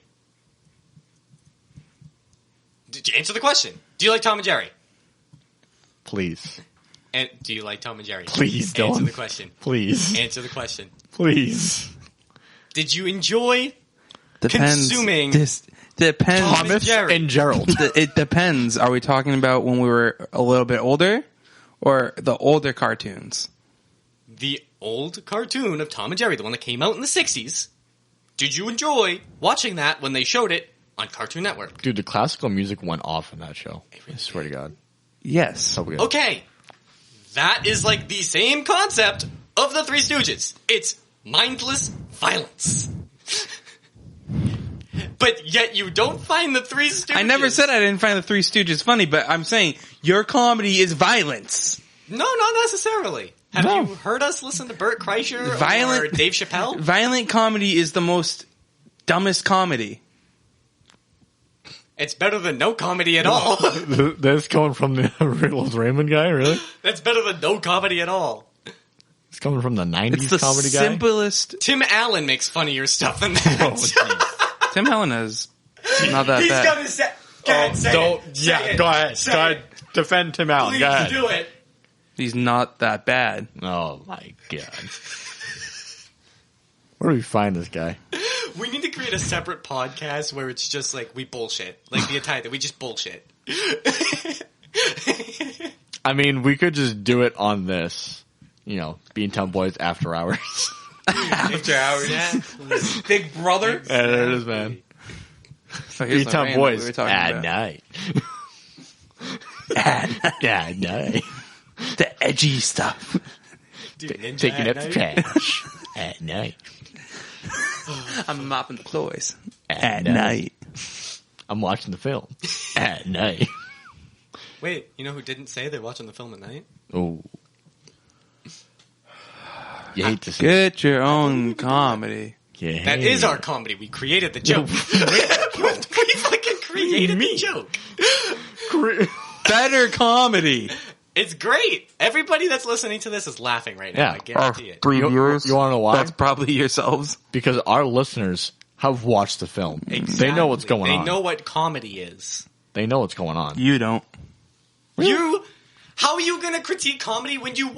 Did you answer the question? Do you like Tom and Jerry? Please. And do you like Tom and Jerry? Please don't. Answer the question. Please. Answer the question. Please. Did you enjoy Depends. consuming Depends. Thomas and Gerald. It depends. Are we talking about when we were a little bit older or the older cartoons? The old cartoon of Tom and Jerry, the one that came out in the 60s. Did you enjoy watching that when they showed it on Cartoon Network? Dude, the classical music went off in that show. I swear to God. Yes. So good. Okay. That is like the same concept of the Three Stooges. It's mindless violence. But yet you don't find the Three Stooges. I never said I didn't find the Three Stooges funny, but I'm saying your comedy is violence. No, not necessarily. Have you heard us listen to Bert Kreischer or Dave Chappelle? Violent comedy is the most dumbest comedy. It's better than no comedy at all. That's coming from the Real Raymond guy, really? That's better than no comedy at all. It's coming from the 90s it's the comedy guy? simplest. Tim Allen makes funnier stuff than that. Tim Allen is not that bad. He's gonna say... Go ahead, say it. Say it. Go ahead. Say Go it. ahead. Defend Tim Allen. Please Go ahead. do it. He's not that bad. Oh, my God. Where do we find this guy? We need to create a separate podcast where it's just like we bullshit. Like the entire thing. We just bullshit. I mean, we could just do it on this. You know, Bean Town Boys After Hours. After hours. Yeah. Big Brother? Yeah, there it is, man. So Bean Town Boys at night. At night. The edgy stuff. Dude, Taking up the trash. At night. I'm mopping the floors. At night. I'm watching the film. At night. Wait, you know who didn't say they're watching the film at night? Oh. You hate to see Get your own comedy. Yeah. That is our comedy. We created the joke. we fucking created the joke. Better comedy. It's great. Everybody that's listening to this is laughing right now. Yeah. I guarantee it. 3 viewers. You want to know why? That's probably yourselves. Because our listeners have watched the film. Exactly. They know what's going on. They know what comedy is. They know what's going on. You don't. How are you going to critique comedy when you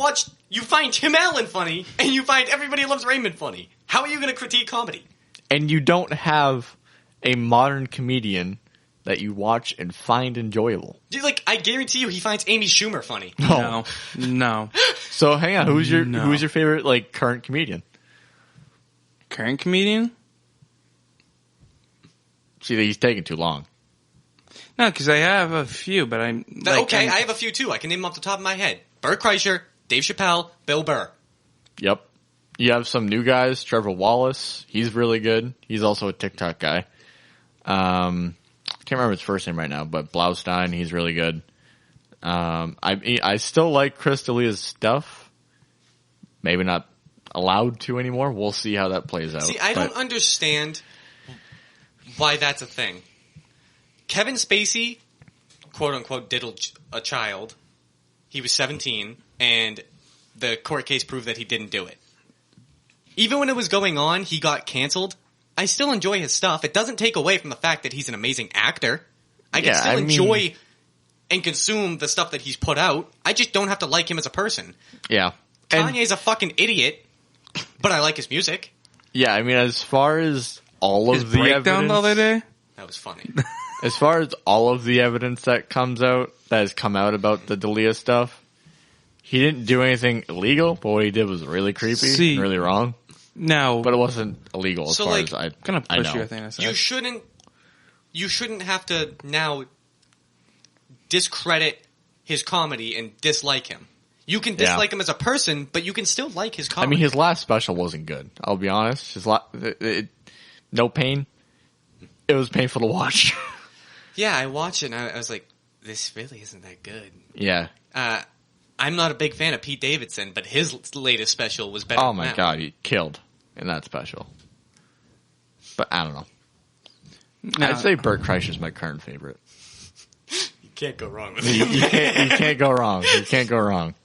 find Tim Allen funny and you find Everybody Loves Raymond funny? How are you going to critique comedy? And you don't have a modern comedian that you watch and find enjoyable. Dude, I guarantee you he finds Amy Schumer funny. No. So hang on, who's your favorite current comedian? Current comedian? See, he's taking too long. No, because I have a few, but I have a few too. I can name them off the top of my head. Bert Kreischer, Dave Chappelle, Bill Burr. Yep. You have some new guys, Trevor Wallace. He's really good. He's also a TikTok guy. Can't remember his first name right now, but Blaustein, he's really good. I still like Chris D'Elia's stuff. Maybe not allowed to anymore. We'll see how that plays out. See, I don't understand why that's a thing. Kevin Spacey, quote unquote, diddled a child. He was 17, and the court case proved that he didn't do it. Even when it was going on, he got canceled. I still enjoy his stuff. It doesn't take away from the fact that he's an amazing actor. I can still enjoy and consume the stuff that he's put out. I just don't have to like him as a person. Yeah. Kanye's a fucking idiot, but I like his music. Yeah, I mean, as far as all his of the breakdown evidence, the other day. That was funny. As far as all of the evidence that has come out about the D'Elia stuff, he didn't do anything illegal, but what he did was really creepy, and really wrong. No, but it wasn't illegal as far as I'm gonna push your thing. You shouldn't have to now discredit his comedy and dislike him. You can dislike him as a person, but you can still like his comedy. I mean, his last special wasn't good. I'll be honest. No pain. It was painful to watch. Yeah, I watched it and I was like, this really isn't that good. Yeah. I'm not a big fan of Pete Davidson, but his latest special was better Oh my god, he killed in that special. But I don't know. No. I'd say Bert Kreischer's my current favorite. You can't go wrong with him. You can't go wrong. You can't go wrong.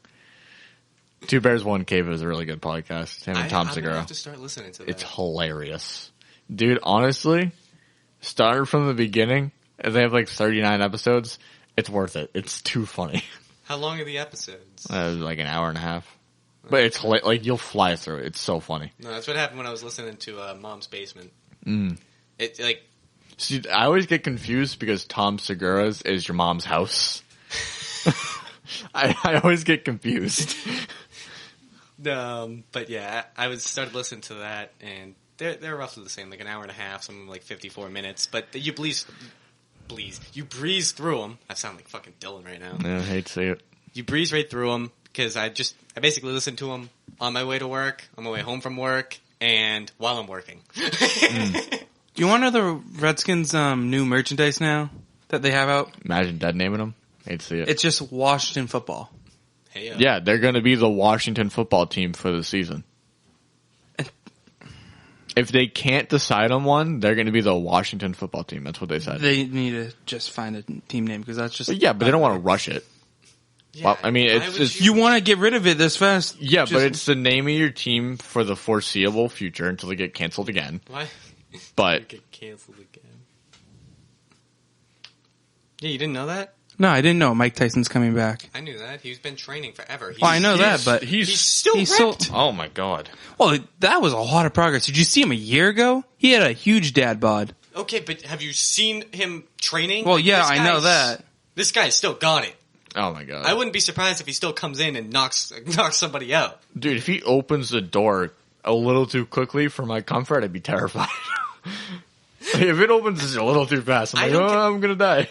Two Bears, One Cave is a really good podcast. Him and Tom Segura. I have to start listening to that. It's hilarious. Dude, honestly, started from the beginning, and they have 39 episodes. It's worth it. It's too funny. How long are the episodes? An hour and a half. But it's you'll fly through it. It's so funny. No, that's what happened when I was listening to Mom's Basement. See, I always get confused because Tom Segura's is your mom's house. I always get confused. But yeah, I started listening to that, and they're roughly the same, an hour and a half, some 54 minutes. But you breeze through them. I sound like fucking Dylan right now. Yeah, I hate to say it. You breeze right through them because I basically listen to them on my way to work, on my way home from work, and while I'm working. Do you want to know the Redskins' new merchandise now that they have out? Imagine dead naming them. Hate to see it. It's just Washington football. Hey, yeah, they're going to be the Washington football team for the season. If they can't decide on one, they're going to be the Washington football team. That's what they said. They need to just find a team name because that's just... Yeah, but they don't want to rush it. Yeah, well, I mean, it's you want to get rid of it this fast. Yeah, but it's the name of your team for the foreseeable future until they get canceled again. Why? But get canceled again. Yeah, you didn't know that? No, I didn't know Mike Tyson's coming back. I knew that. He's been training forever. I know that, but he's still ripped. Oh my god. Well, that was a lot of progress. Did you see him a year ago? He had a huge dad bod. Okay, but have you seen him training? Well, yeah, I know that. This guy's still got it. Oh my god. I wouldn't be surprised if he still comes in and knocks somebody out. Dude, if he opens the door a little too quickly for my comfort, I'd be terrified. If it opens just a little too fast, I'm I'm gonna die.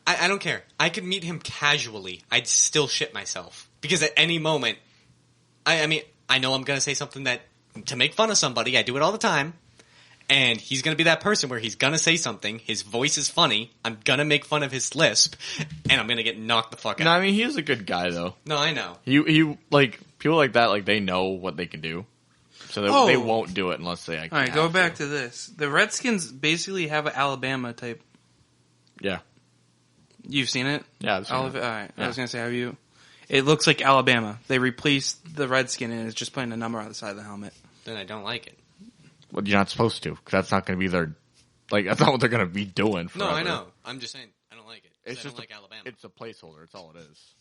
I don't care. I could meet him casually. I'd still shit myself. Because at any moment, I mean, I know I'm going to say something that to make fun of somebody. I do it all the time. And he's going to be that person where he's going to say something. His voice is funny. I'm going to make fun of his lisp, and I'm going to get knocked the fuck out. No, I mean, he's a good guy, though. No, I know. He like, people like that, like, they know what they can do. So they won't do it unless they actually All right, go back to this. The Redskins basically have an Alabama type. Yeah. You've seen it? Yeah, I've seen it. All right. Yeah. I was going to say, have you? It looks like Alabama. They replaced the Redskin and it's just putting a number on the side of the helmet. Then I don't like it. Well, you're not supposed to, because that's not going to be their, like, that's not what they're going to be doing forever. No, I know. I'm just saying, I don't like it. It's I just don't like Alabama. It's a placeholder. It's all it is.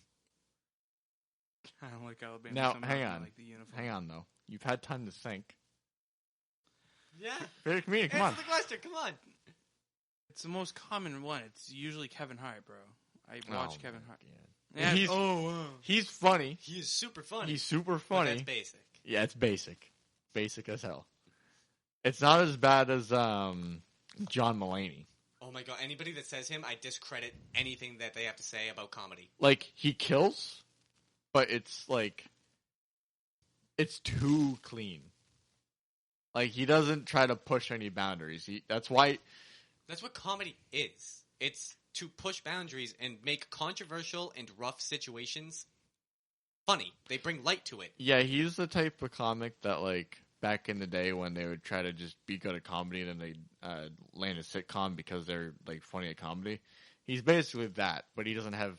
I don't like Alabama. Now, so much. hang I on. like the uniform. Hang on, though. You've had time to think. Yeah. Favorite comedian, come on. Answer the question, come on. It's the most common one. It's usually Kevin Hart, bro. I watch Kevin Hart. Yeah. Yeah. He's funny. He is super funny. He's super But funny. that's basic. Yeah, it's basic. Basic as hell. It's not as bad as John Mulaney. Oh my god, anybody that says him, I discredit anything that they have to say about comedy. Like, he kills, but it's like, it's too clean. Like, he doesn't try to push any boundaries. That's why... That's what comedy is. It's to push boundaries and make controversial and rough situations funny. They bring light to it. Yeah, he's the type of comic that, like, back in the day when they would try to just be good at comedy and then they'd land a sitcom because they're, like, funny at comedy. He's basically that, but he doesn't have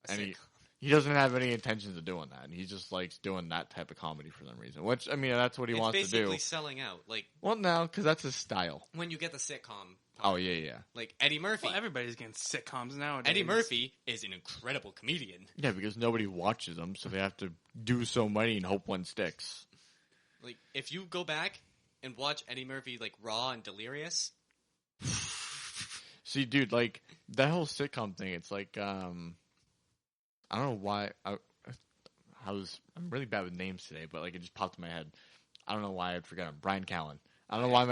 any... He doesn't have any intentions of doing that. And he just likes doing that type of comedy for some reason. Which, I mean, that's what he wants to do. It's basically selling out. Like, well, no, because that's his style. when you get the sitcom. Oh, yeah. Like, Eddie Murphy. Well, everybody's getting sitcoms nowadays. Eddie Murphy is an incredible comedian. Yeah, because nobody watches them, so they have to do so many and hope one sticks. Like, if you go back and watch Eddie Murphy, like, Raw and Delirious. See, dude, like, that whole sitcom thing, it's like, I don't know why... I'm really bad with names today, but like it just popped in my head. I don't know why I'd forgotten. Brian Callen. I don't know why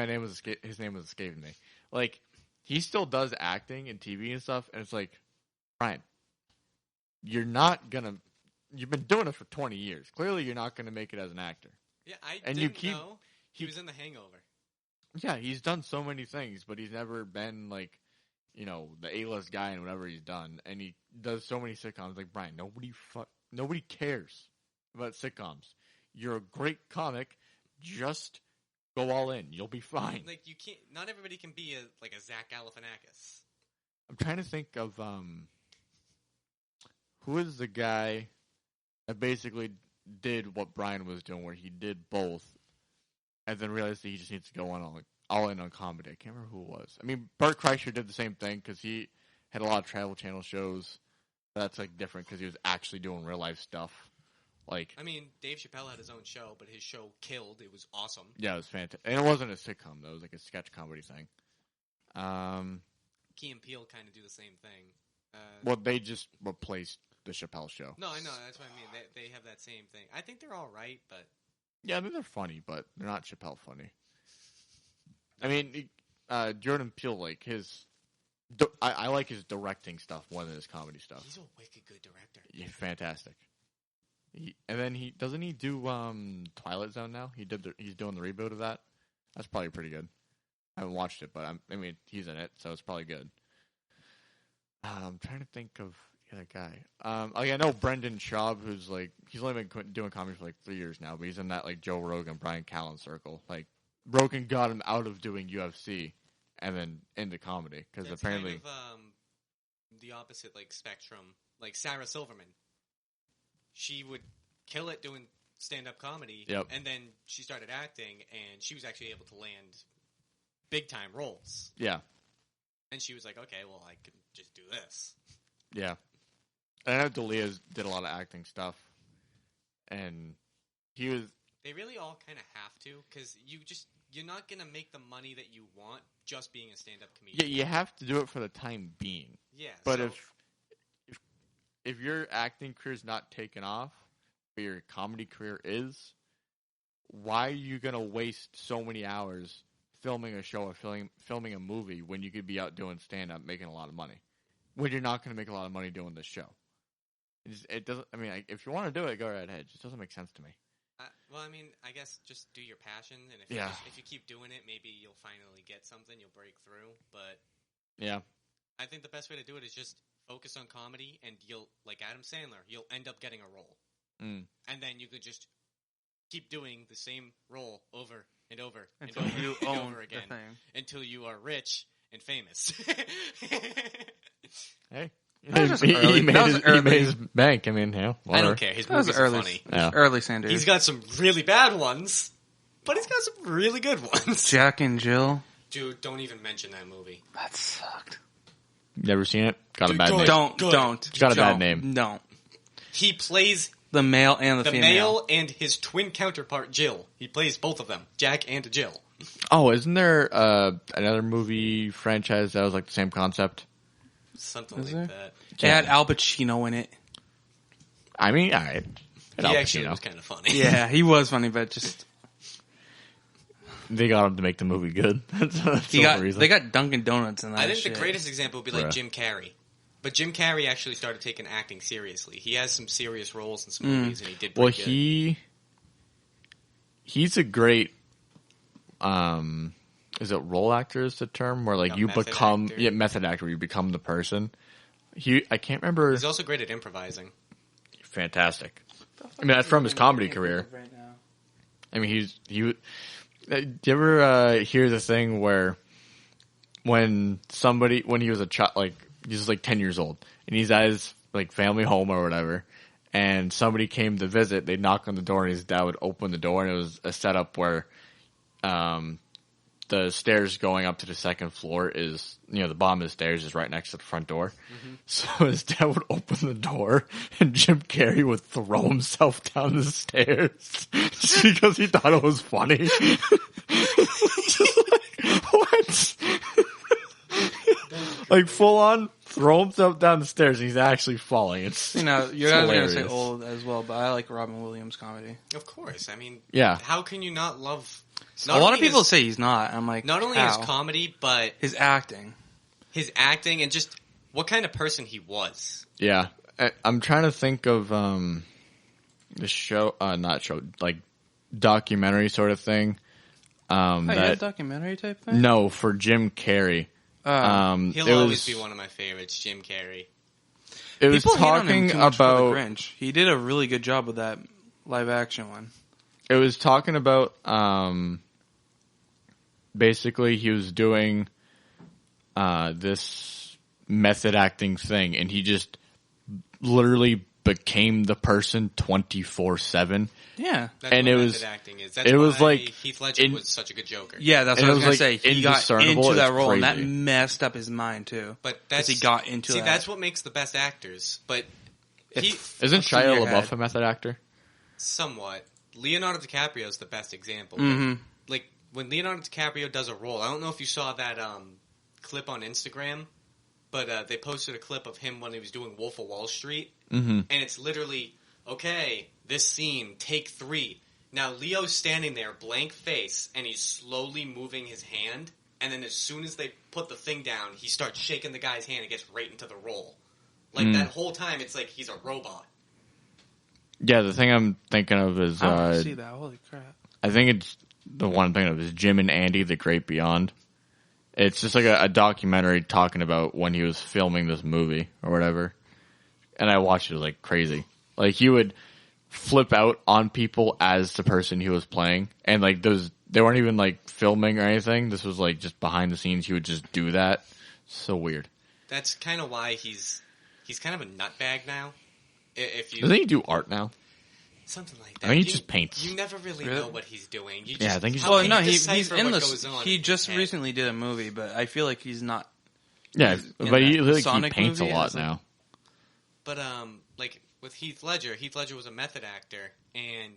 his name was escaping me. Like, he still does acting and TV and stuff, and it's like, Brian, you've been doing it for 20 years. Clearly you're not gonna make it as an actor. Yeah, I and didn't know he was in The Hangover. Yeah, he's done so many things, but he's never been like, you know, the A-list guy in whatever he's done, and he does so many sitcoms. Like, Brian, nobody cares about sitcoms. You're a great comic. Just go all in. You'll be fine. Like, you can't. Not everybody can be a Zach Galifianakis. I'm trying to think of who is the guy that basically did what Brian was doing, where he did both, and then realized that he just needs to go on all in on comedy. I can't remember who it was. I mean, Bert Kreischer did the same thing because he had a lot of Travel Channel shows. That's like different because he was actually doing real life stuff. Like, I mean, Dave Chappelle had his own show, but his show killed. It was awesome. Yeah, it was fantastic, and it wasn't a sitcom though. It was like a sketch comedy thing. Key and Peele kind of do the same thing. Well, they just replaced the Chappelle show. No, I know. That's what I mean. They have that same thing. I think they're all right, but yeah, I mean they're funny, but they're not Chappelle funny. I mean, Jordan Peele, like his. I like his directing stuff more than his comedy stuff. He's a wicked good director. Yeah, fantastic. And then doesn't he do Twilight Zone now? He's doing the reboot of that. That's probably pretty good. I haven't watched it, but I mean he's in it, so it's probably good. I'm trying to think of the other guy. I know Brendan Schaub, who's like he's only been doing comedy for like 3 years now, but he's in that like Joe Rogan, Brian Callen circle. Like Rogan got him out of doing UFC. And then into comedy because apparently kind of, the opposite like spectrum. Like Sarah Silverman, she would kill it doing stand-up comedy, and then she started acting, and she was actually able to land big-time roles. Yeah, and she was like, "Okay, well, I can just do this." Yeah, and I know D'Elia did a lot of acting stuff, and he was. They really all kind of have to because you're not gonna make the money that you want just being a stand-up comedian. Yeah, you have to do it for the time being. Yeah, but if your acting career is not taken off, but your comedy career is, why are you gonna waste so many hours filming a show or filming a movie when you could be out doing stand-up, making a lot of money, when you're not gonna make a lot of money doing this show? It doesn't. I mean, if you want to do it, go right ahead. It just doesn't make sense to me. Well, I mean, I guess just do your passion, and if you keep doing it, maybe you'll finally get something. You'll break through. But yeah, I think the best way to do it is just focus on comedy, and you'll, like Adam Sandler, you'll end up getting a role, and then you could just keep doing the same role over and over until and over, you and own over again the thing. until you are rich and famous. Hey. He made his bank. I mean, yeah, I don't care. His that was movies early, are funny. early Sanders. He's got some really bad ones, but he's got some really good ones. Jack and Jill. Dude, don't even mention that movie. That sucked. Never seen it. Got a Dude, bad good. name. Don't. It's got a bad name. Don't. He plays The male and the female. male and his twin counterpart, Jill. He plays both of them, Jack and Jill. Oh, isn't there another movie franchise that was like the same concept? Something Is like there? that. It had Al Pacino in it. I mean, all right. He actually was kind of funny. Yeah, he was funny, but just They got him to make the movie good. That's the reason. they got Dunkin' Donuts in that. I think shit. the greatest example would be like Jim Carrey. But Jim Carrey actually started taking acting seriously. He has some serious roles in some movies, and he did pretty good. He's a great is it role actor is the term where like you become method actor, you become the person. I can't remember. He's also great at improvising. Fantastic. I mean, that's from his comedy career. Right now. I mean, do you ever hear the thing where when he was a child, like he's like 10 years old, and he's at his like family home or whatever, and somebody came to visit, they'd knock on the door, and his dad would open the door, and it was a setup where the stairs going up to the second floor is, the bottom of the stairs is right next to the front door. Mm-hmm. So his dad would open the door and Jim Carrey would throw himself down the stairs just because he thought it was funny. What? Like full on throw himself down the stairs and he's actually falling. It's you're guys are going to say old as well, but I like Robin Williams comedy. Of course. I mean, yeah. How can you not love... A lot of people say he's not. I'm like, not only his comedy, but his acting. His acting and just what kind of person he was. Yeah. I'm trying to think of the show, like documentary sort of thing. That documentary type thing? No, for Jim Carrey. He'll always be one of my favorites, Jim Carrey. It was talking about the Grinch. He did a really good job with that live action one. It was talking about basically he was doing this method acting thing, and he just literally became the person 24/7. Yeah, that's and what it method was acting is. That's it was like Heath Ledger was such a good Joker. Yeah, that's what I was gonna say. He got into that role, crazy. and that messed up his mind too. But he got into. See, that's what makes the best actors. But isn't Shia LaBeouf a method actor? Somewhat. Leonardo DiCaprio is the best example. Mm-hmm. Like when Leonardo DiCaprio does a role, I don't know if you saw that clip on Instagram, but they posted a clip of him when he was doing Wolf of Wall Street, and it's literally, okay, this scene, take 3. Now Leo's standing there, blank face, and he's slowly moving his hand, and then as soon as they put the thing down, he starts shaking the guy's hand and gets right into the role. Like that whole time, it's like he's a robot. Yeah, the thing I'm thinking of is... I want to see that. Holy crap. I think it's... The one I'm thinking of is Jim and Andy, The Great Beyond. It's just like a documentary talking about when he was filming this movie or whatever. And I watched it like crazy. Like he would flip out on people as the person he was playing. And like they weren't even like filming or anything. This was like just behind the scenes. He would just do that. So weird. That's kind of why he's kind of a nutbag now. Doesn't he do art now? Something like that. I mean, he just paints. You never really know what he's doing. You just, I think he's... Well, no, he's in this. He just recently did a movie, but I feel like he's not... Yeah, but he paints a lot now. But, like, with Heath Ledger was a method actor, and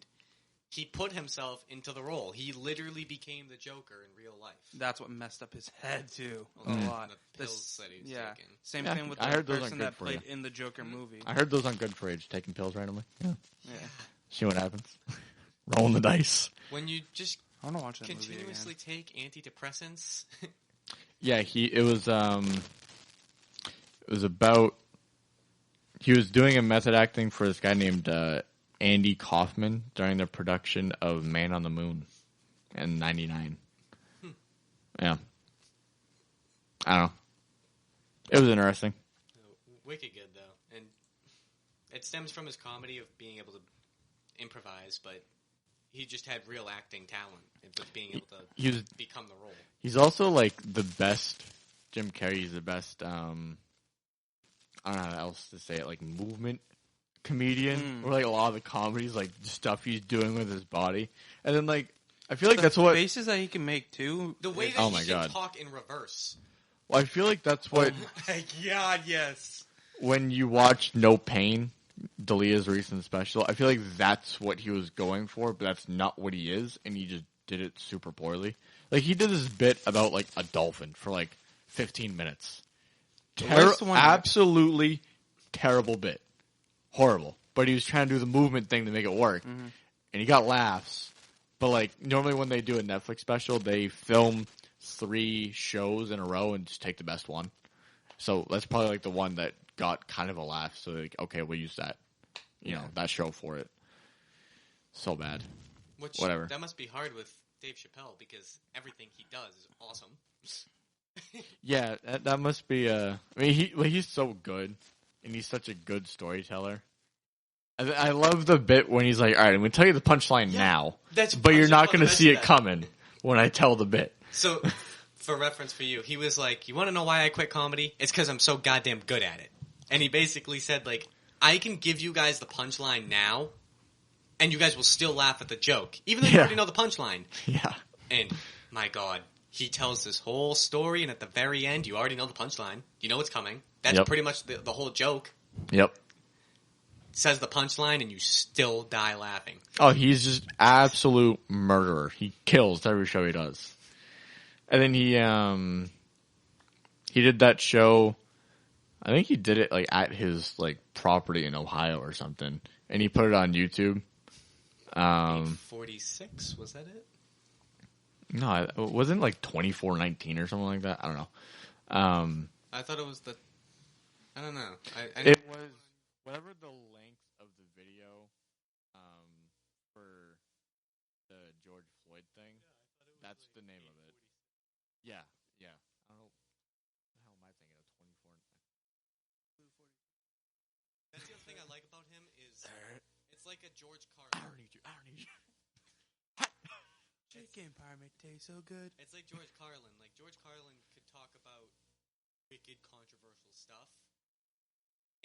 he put himself into the role. He literally became the Joker in real life. That's what messed up his head, too, a lot. The pills that he was taking. Same thing with the person that played in the Joker movie. I heard those aren't good for age, taking pills randomly. Yeah. See what happens. Rolling the dice. When you just I want to watch that continuously take antidepressants. Yeah, it was about he was doing a method acting for this guy named Andy Kaufman during the production of Man on the Moon in '99. Yeah. I don't know. It was interesting. Wicked good, though. And it stems from his comedy of being able to improvise, but he just had real acting talent with being able to become the role. He's also, like, the best... Jim Carrey's the best, I don't know how else to say it, like, movement comedian. Or, like, a lot of the comedies, like, stuff he's doing with his body. And then, like, I feel like that's what... The faces that he can make, too. The way that he can talk in reverse. Well, I feel like that's what... Oh, my God, yes. When you watch No Pain, D'Elia's recent special, I feel like that's what he was going for, but that's not what he is, and he just did it super poorly. Like, he did this bit about, like, a dolphin for, like, 15 minutes. Absolutely terrible bit. Horrible. But he was trying to do the movement thing to make it work. Mm-hmm. And he got laughs. But, like, normally when they do a Netflix special, they film 3 shows in a row and just take the best one. So that's probably, like, the one that got kind of a laugh. So, like, okay, we'll use that. You know, that show for it. So bad. Whatever. That must be hard with Dave Chappelle because everything he does is awesome. Yeah, that must be. I mean, he's so good, and he's such a good storyteller. I love the bit when he's like, "All right, I'm going to tell you the punchline now, but you're not going to see it coming when I tell the bit." So, for reference for you, he was like, "You want to know why I quit comedy? It's because I'm so goddamn good at it." And he basically said, like, "I can give you guys the punchline now, and you guys will still laugh at the joke, even though you already know the punchline." Yeah. And my God. He tells this whole story, and at the very end, you already know the punchline. You know what's coming. That's pretty much the whole joke. Yep. Says the punchline, and you still die laughing. Oh, he's just absolute murderer. He kills every show he does. And then he did that show. I think he did it like at his like property in Ohio or something, and he put it on YouTube. 46 was that it? No, it wasn't like 24/19 or something like that. I don't know. I thought it was I don't know. It was whatever the length of the video for the George Floyd thing. That's the name of it. Yeah. I don't know. What the hell am I thinking of? 24. That's the other thing I like about him is it's like a George Carlin. I don't need you. Chicken parme tastes so good. It's like George Carlin. Like George Carlin could talk about wicked, controversial stuff,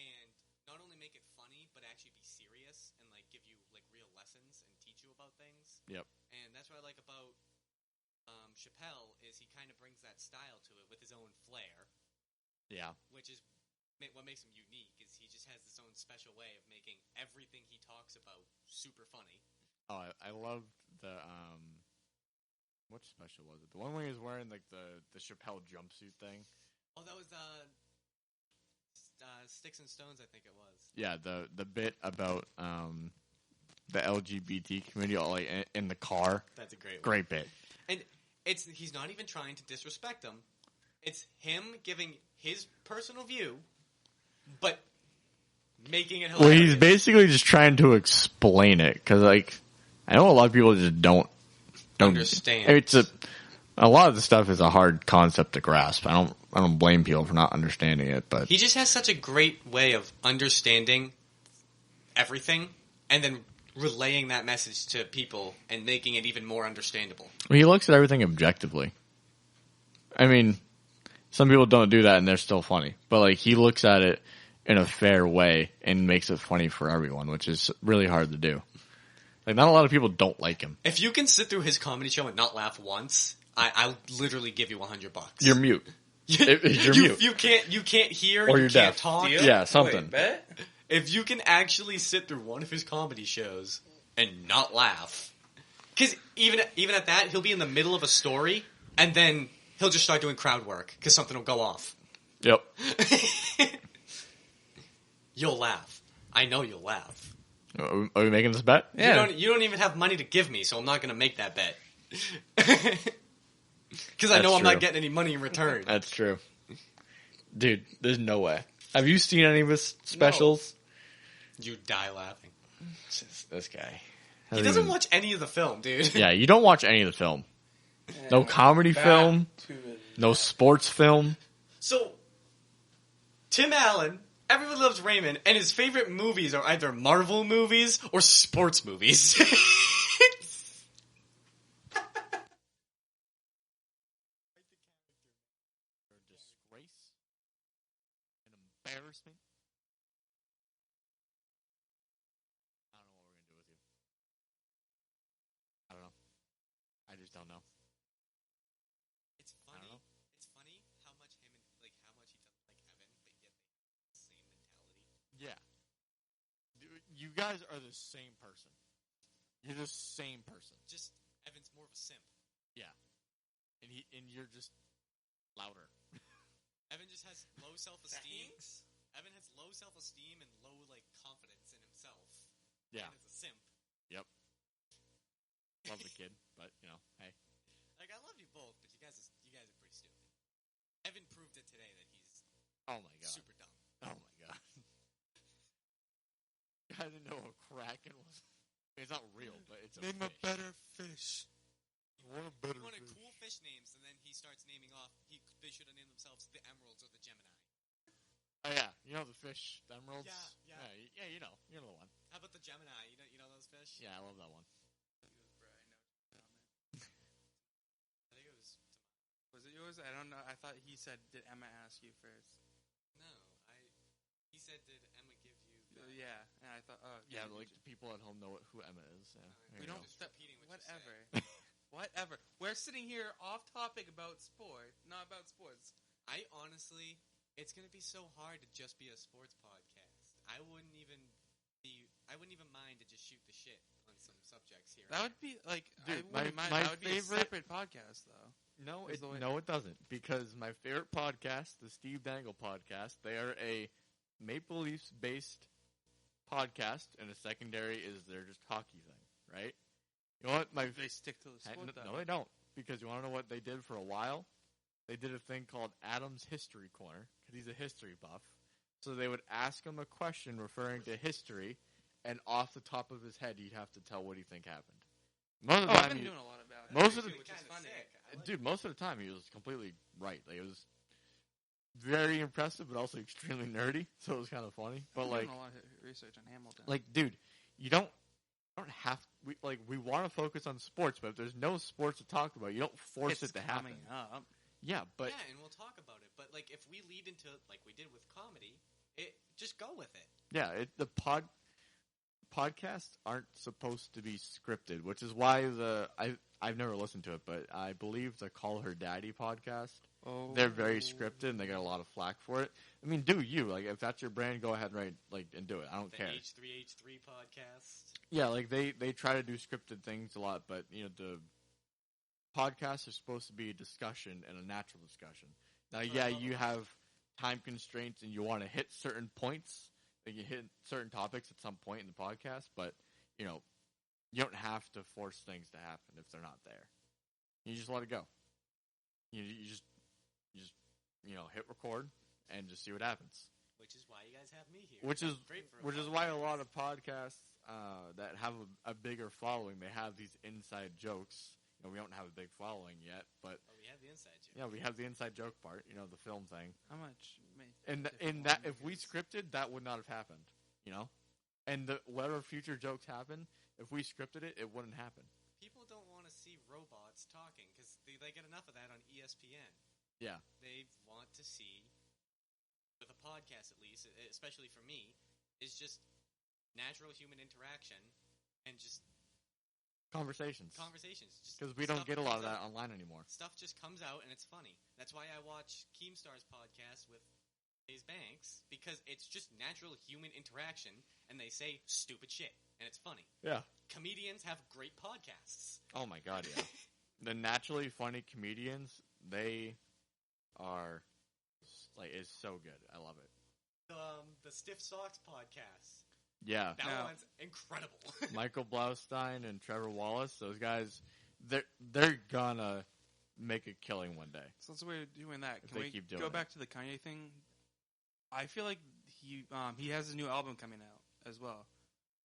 and not only make it funny, but actually be serious and like give you like real lessons and teach you about things. Yep. And that's what I like about Chappelle is he kind of brings that style to it with his own flair. Yeah. Which is what makes him unique. Is he just has this own special way of making everything he talks about super funny. Oh, I love the what special was it? The one where he was wearing like the Chappelle jumpsuit thing. Oh, that was Sticks and Stones, I think it was. Yeah, the bit about the LGBT community, all like in the car. That's a great bit. And he's not even trying to disrespect them. It's him giving his personal view, but making it hilarious. Well, he's basically just trying to explain it because, like, I know a lot of people just don't understand. It's a lot of the stuff is a hard concept to grasp. I don't blame people for not understanding it, but he just has such a great way of understanding everything and then relaying that message to people and making it even more understandable. Well, he looks at everything objectively. I mean, some people don't do that and they're still funny, but like he looks at it in a fair way and makes it funny for everyone, which is really hard to do. Like, not a lot of people don't like him. If you can sit through his comedy show and not laugh once, I'll literally give you $100. You're mute. You're mute. You can't hear. Or you you're can't deaf. talk. Yeah, something. Wait, bet? If you can actually sit through one of his comedy shows and not laugh, because even at that, he'll be in the middle of a story and then he'll just start doing crowd work because something will go off. Yep. You'll laugh. I know you'll laugh. Are we making this bet? Yeah. You don't even have money to give me, so I'm not going to make that bet. Because I know I'm not getting any money in return. That's true. Dude, there's no way. Have you seen any of his specials? No. You die laughing. Just this guy. He doesn't watch any of the film, dude. Yeah, you don't watch any of the film. No comedy film. No sports film. So, Tim Allen, Everyone Loves Raymond, and his favorite movies are either Marvel movies or sports movies. Disgrace. An embarrassment. I don't know what we're going to do with you. I don't know. I just don't know. It's funny. It's funny how much him and how much he doesn't like Evan, but yet they have the same mentality. Yeah. You guys are the same person. You're the same person. Just Evan's more of a simp. Yeah. And you're just louder. Evan just has low self-esteem. Evan has low self-esteem and low confidence in himself. Yeah. And is a simp. Yep. Love the kid, but hey. I love you both, but you guys are pretty stupid. Evan proved it today that he's oh my god, super dumb. Oh my god. I didn't know a Kraken was. It's not real, but it's a Name fish. a better fish. One of cool fish names, and then he starts naming off. They should have named themselves the Emeralds or the Gemini. Oh yeah, you know the fish, the emeralds. Yeah. Yeah. You know the one. How about the Gemini? You know those fish? Yeah, I love that one. I think it was. Was it yours? I don't know. I thought he said, "Did Emma ask you first?" No, He said, "Did Emma give you?" Yeah, and I thought, oh, Yeah, like people at home know who Emma is. Yeah. We don't. Just repeating what Whatever. you said. Whatever. We're sitting here off topic about sport, not about sports. I honestly, it's gonna be so hard to just be a sports podcast. I wouldn't even mind to just shoot the shit on some subjects here. That would be Dude, I wouldn't mind. my That would be a favorite- separate podcast, though. No, it doesn't. Because my favorite podcast, the Steve Dangle podcast, they are a Maple Leafs based podcast, and a secondary is their just hockey thing, right? You know what? They stick to the sport, though. No, they don't. Because you want to know what they did for a while? They did a thing called Adam's History Corner, because he's a history buff. So they would ask him a question referring to history, and off the top of his head, he'd have to tell what he think happened. Most of the I've time, been doing a lot about it. most of the which is funny. dude, most of the time he was completely right. Like, it was very impressive, but also extremely nerdy. So it was kind of funny. But I've been doing a lot of research on Hamilton. dude, you don't have we want to focus on sports, but if there's no sports to talk about, you don't force it's it to happen. coming up. Yeah, but yeah, and we'll talk about it. But if we lead into like we did with comedy, just go with it. yeah, the podcasts aren't supposed to be scripted, which is why I've never listened to it, but I believe the Call Her Daddy podcast. Oh. They're very scripted, and they get a lot of flack for it. I mean, do you if that's your brand, go ahead and do it. I don't The care. H3H3 podcast. Yeah, they try to do scripted things a lot, but the podcasts are supposed to be a discussion and a natural discussion. Now, yeah, you have time constraints and you want to hit certain points. Like you hit certain topics at some point in the podcast, but you don't have to force things to happen if they're not there. You just let it go. You just hit record and just see what happens. Which is why you guys have me here. Which is great for why a lot of podcasts that have a bigger following, they have these inside jokes. We don't have a big following yet, but we have the inside joke. yeah, we have the inside joke part. The film thing. How much? And in that, if we scripted, that would not have happened. And whatever future jokes happen, if we scripted it, it wouldn't happen. People don't want to see robots talking because they get enough of that on ESPN. Yeah. They want to see, with a podcast at least, especially for me, is just natural human interaction and just Conversations. Because we don't get a lot of that online anymore. Stuff just comes out and it's funny. That's why I watch Keemstar's podcast with Hayes Banks, because it's just natural human interaction and they say stupid shit and it's funny. Yeah. Comedians have great podcasts. Oh my god, yeah. The naturally funny comedians, they are it's so good. I love it. The Stiff Socks podcast. Yeah. That one's incredible. Michael Blaustein and Trevor Wallace, those guys, they're gonna make a killing one day. So since we're doing that, If can they we keep doing go it. back to the Kanye thing? I feel like he has his new album coming out as well.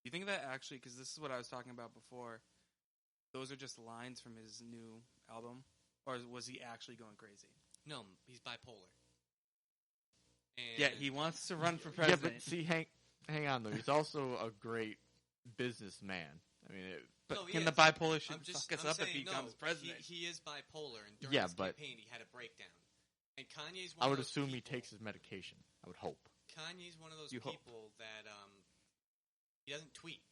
you think that actually, because this is what I was talking about before, those are just lines from his new album? Or was he actually going crazy? No, he's bipolar. And Yeah, he wants to run for president. Yeah, but see, hang on though. He's also a great businessman. I mean, can the bipolar shit fuck us up if he becomes president? He is bipolar, and during his campaign, he had a breakdown. And Kanye's one I would of those assume people, he takes his medication. I would hope. Kanye's one of those people that he doesn't tweet.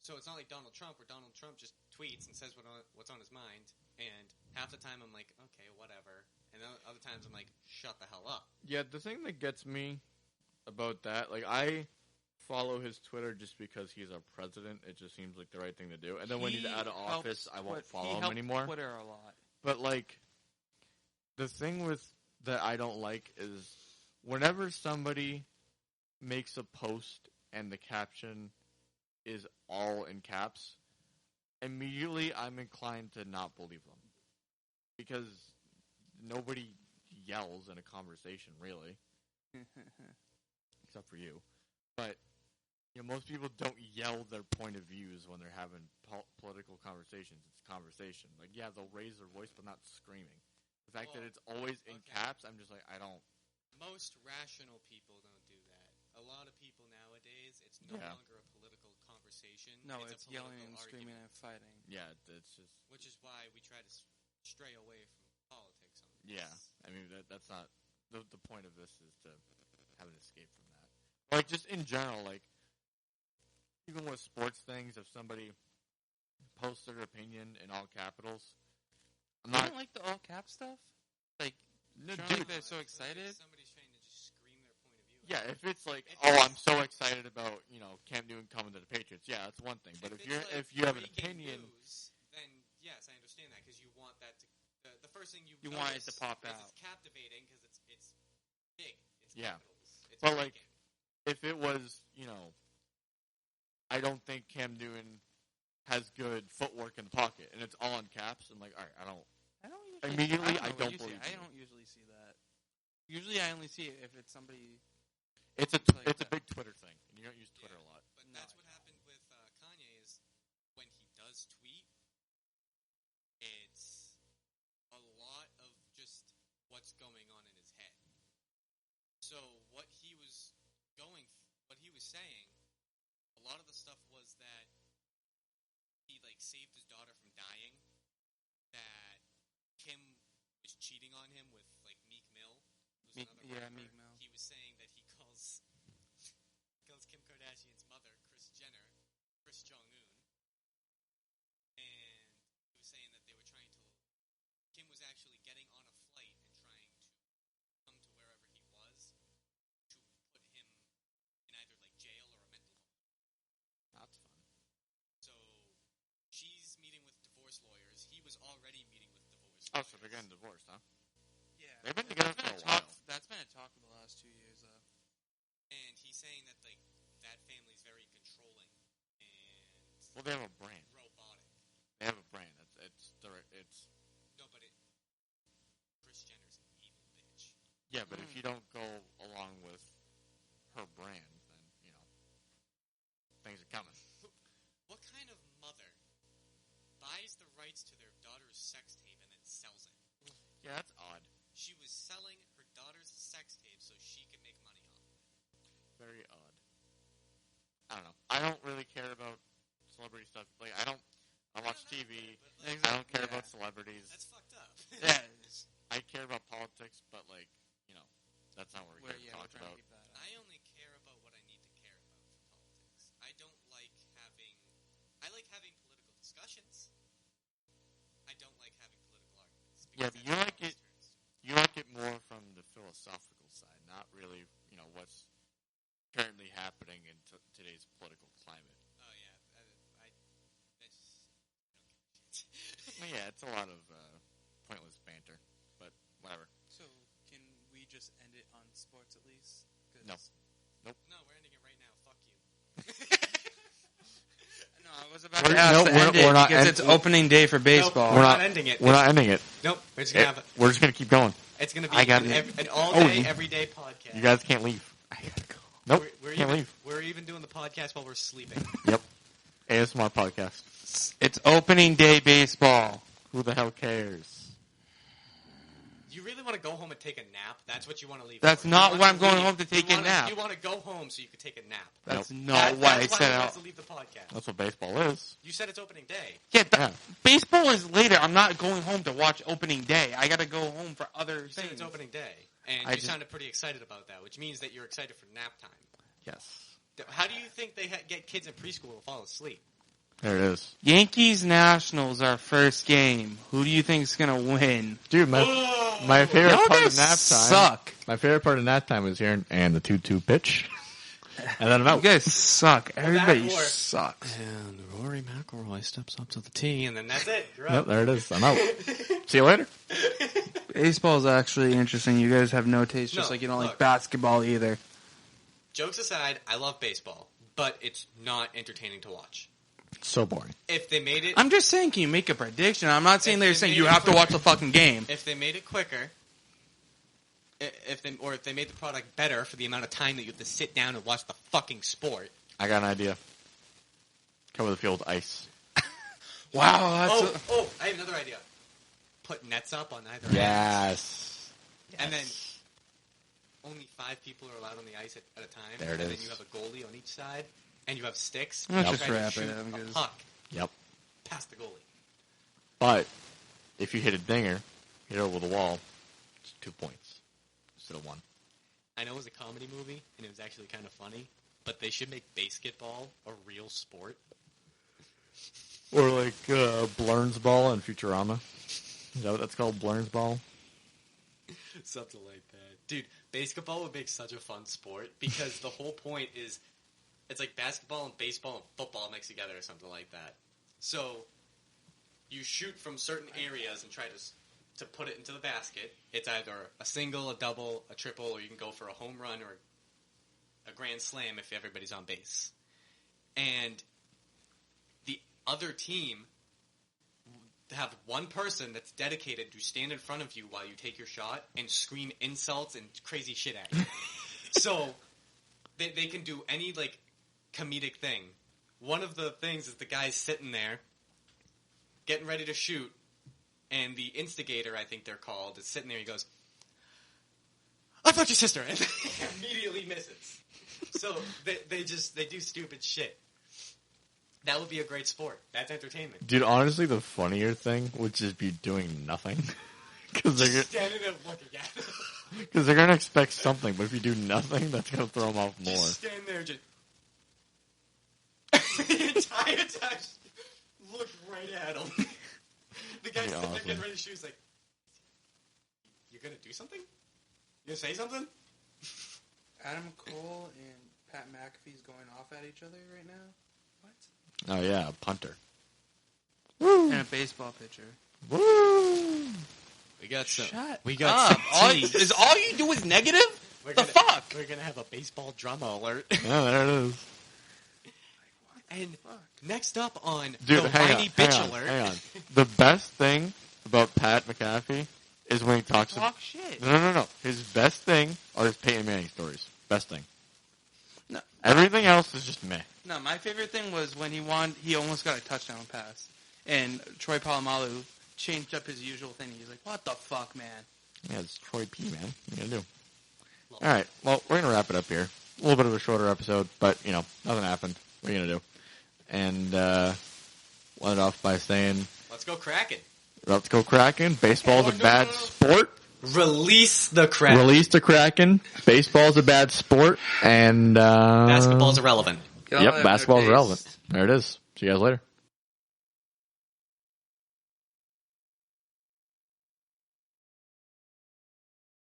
So it's not like Donald Trump, where Donald Trump just tweets and says what's on his mind. And half the time I'm like, okay, whatever. And other times I'm like, shut the hell up. Yeah, the thing that gets me about that, like, I follow his Twitter just because he's our president. It just seems like the right thing to do. And then when he's out of office, I won't follow him anymore. Twitter a lot. But, like, the thing that I don't like is whenever somebody makes a post and the caption is all in caps, immediately I'm inclined to not believe them. Because nobody yells in a conversation, really. Except for you. But, most people don't yell their point of views when they're having political conversations. It's conversation. Like, yeah, they'll raise their voice, but not screaming. The fact that it's always in caps, I'm just like, I don't. Most rational people don't do that. A lot of people nowadays, it's no longer a political conversation. No, it's a yelling and argument. screaming and fighting. Yeah, it's just. Which is why we try to stray away from politics. Yeah, I mean, that's not. The point of this is to have an escape from that. Like, just in general, like, even with sports things, if somebody posts their opinion in all capitals, You don't like the all cap stuff? Like, no, dude, they're so excited. Somebody's trying to just scream their point of view. Yeah, if it's like, I'm so excited about Cam Newton coming to the Patriots. Yeah, that's one thing. But if you have an opinion, news, then yes, I understand that because you want that to. The first thing you want it to pop out. It's captivating because it's big. It's capitals. It's but like, if it was, I don't think Cam Newton has good footwork in the pocket, and it's all in caps. I'm like, all right, I don't usually, I don't believe. I don't usually see that. Usually, I only see it if it's somebody. It's a big Twitter thing, and you don't use Twitter a lot. But that's what happened with Kanye is when he does tweet, it's a lot of just what's going on in his head. So what he was saying, a lot of the stuff was that he saved his daughter from dying, that Kim was cheating on him with Meek Mill. Meek Mill. He was saying that he calls Kim Kardashian's mother, Kris Jong-un, and he was saying that they were Kim was actually getting on a flight and trying to come to wherever he was to put him in either jail or a mental home. That's fun. So she's meeting with divorce lawyers. He was already meeting with divorce lawyers. Oh, so they're getting divorced, huh? Yeah. They've been together for a while. That's been a talk in the last 2 years, though. And he's saying that that family's very controlling and well, they have a brand. Robotic. They have a brand. It's no, but Kris Jenner's an evil bitch. Yeah, but if you don't go along with her brand, then things are coming. What kind of mother buys the rights to their daughter's sex tape and then sells it? Yeah, that's odd. She was selling her daughter's sex tape so she could make money off of it. Very odd. I don't know. I don't really care about celebrity stuff. I watch TV. I don't care about celebrities. That's fucked up. Yeah. I care about politics, but that's not what we're here to talk about. I only care about what I need to care about for politics. I don't like having. I like having political discussions. I don't like having political arguments. Yeah, but you like it. You like it more from the philosophical side, not really, what's currently happening in today's political climate. Oh yeah, I don't give a shit. Yeah, it's a lot of pointless banter, but whatever. So, can we just end it on sports at least? No. Nope. No, we're ending it right now. Fuck you. No, I was about to ask to end it because it's opening day for baseball. Nope, we're not ending it. We're not ending it. Nope. We're just gonna we're just gonna keep going. It's gonna be an all day, everyday podcast. You guys can't leave. I gotta go. Nope. We're Can't even, leave. We're even doing the podcast while we're sleeping. Yep. ASMR podcast. It's opening day baseball. Who the hell cares? You really want to go home and take a nap? That's what you want to leave. That's for. not why I'm going leave. home to take a nap. You want to go home so you could take a nap. That's Nope. not why I That's said why you out. to leave the podcast. That's what baseball is. You said it's opening day. Yeah, Yeah. baseball is later. I'm not going home to watch opening day. I gotta go home for other You said things. it's opening day, and I you just- sounded pretty excited about that, which means that you're excited for nap time. Yes. How do you think they get kids in preschool to fall asleep? There it is. Yankees Nationals, our first game. Who do you think's gonna win? Dude, my favorite Y'all part guys of nap time. suck. My favorite part of nap time was hearing and the 2-2 pitch. And then I'm You out. guys suck. Everybody or- sucks. And Rory McIlroy steps up to the tee, and then that's it. You're Yep, there it is. I'm out. See you later. Baseball is actually interesting. You guys have no taste, just No, like you don't look. like basketball either. Jokes aside, I love baseball, but it's not entertaining to watch. So boring. If they made it, I'm just saying, can you make a prediction? I'm not saying If they're they saying made you it have to quicker- watch the fucking game. if they made it quicker, if they made the product better for the amount of time that you have to sit down and watch the fucking sport. I got an idea. Cover the field with ice. Wow, that's I have another idea. Put nets up on either end. Yes. And then only 5 people are allowed on the ice at a time. There it and is. then you have a goalie on each side, and you have sticks. Let's and just try to wrap it shoot up, a because- puck Yep. past the goalie. But if you hit a dinger, hit it over the wall, it's 2 points instead of 1. I know it was a comedy movie, and it was actually kind of funny, but they should make basketball a real sport. Or like Blurns Ball in Futurama. Is that what that's called? Blurns Ball? Something like that. Dude, basketball would make such a fun sport because the whole point is it's like basketball and baseball and football mixed together or something like that. So you shoot from certain areas and try to put it into the basket. It's either a single, a double, a triple, or you can go for a home run or a grand slam if everybody's on base. And the other team have one person that's dedicated to stand in front of you while you take your shot and scream insults and crazy shit at you. So they can do any like comedic thing. One of the things is the guy's sitting there getting ready to shoot, and the instigator, I think they're called, is sitting there. He goes, "I fucked your sister," and immediately misses. So they do stupid shit. That would be a great sport. That's entertainment. Dude, honestly, the funnier thing would just be doing nothing. Because Standing there looking at them. they're going to expect something, but if you do nothing, that's going to throw them off more. Just stand there, just the entire time. Look right at him. The guy's sitting there awesome. getting ready to shoot. He's like, "You gonna do something? You gonna say something?" Adam Cole and Pat McAfee's going off at each other right now. What? Oh, yeah, a punter. And a baseball pitcher. Woo! We got some. Shut We got up. some teas. Is all you do is negative? We're The gonna- fuck? We're gonna have a baseball drama alert. Yeah, there it is. And next up on Dude, the hang whiny on, bitch hang on, alert. hang on. The best thing about Pat McAfee is when he talks about... Talk shit. No. His best thing are his Peyton Manning stories. Best thing. No. Everything else is just meh. No, my favorite thing was when he almost got a touchdown pass. And Troy Polamalu changed up his usual thing. He's like, "What the fuck, man?" Yeah, it's Troy P, man. What are you going to do? All right, well, we're going to wrap it up here. A little bit of a shorter episode, but, nothing happened. What are you going to do? And let it off by saying, Let's go Kraken. let's go Kraken. Baseball's a bad sport. Release the Kraken. Release the Kraken. Baseball's a bad sport. And Basketball's irrelevant. Y'all Yep, have no basketball's taste. irrelevant. There it is. See you guys later.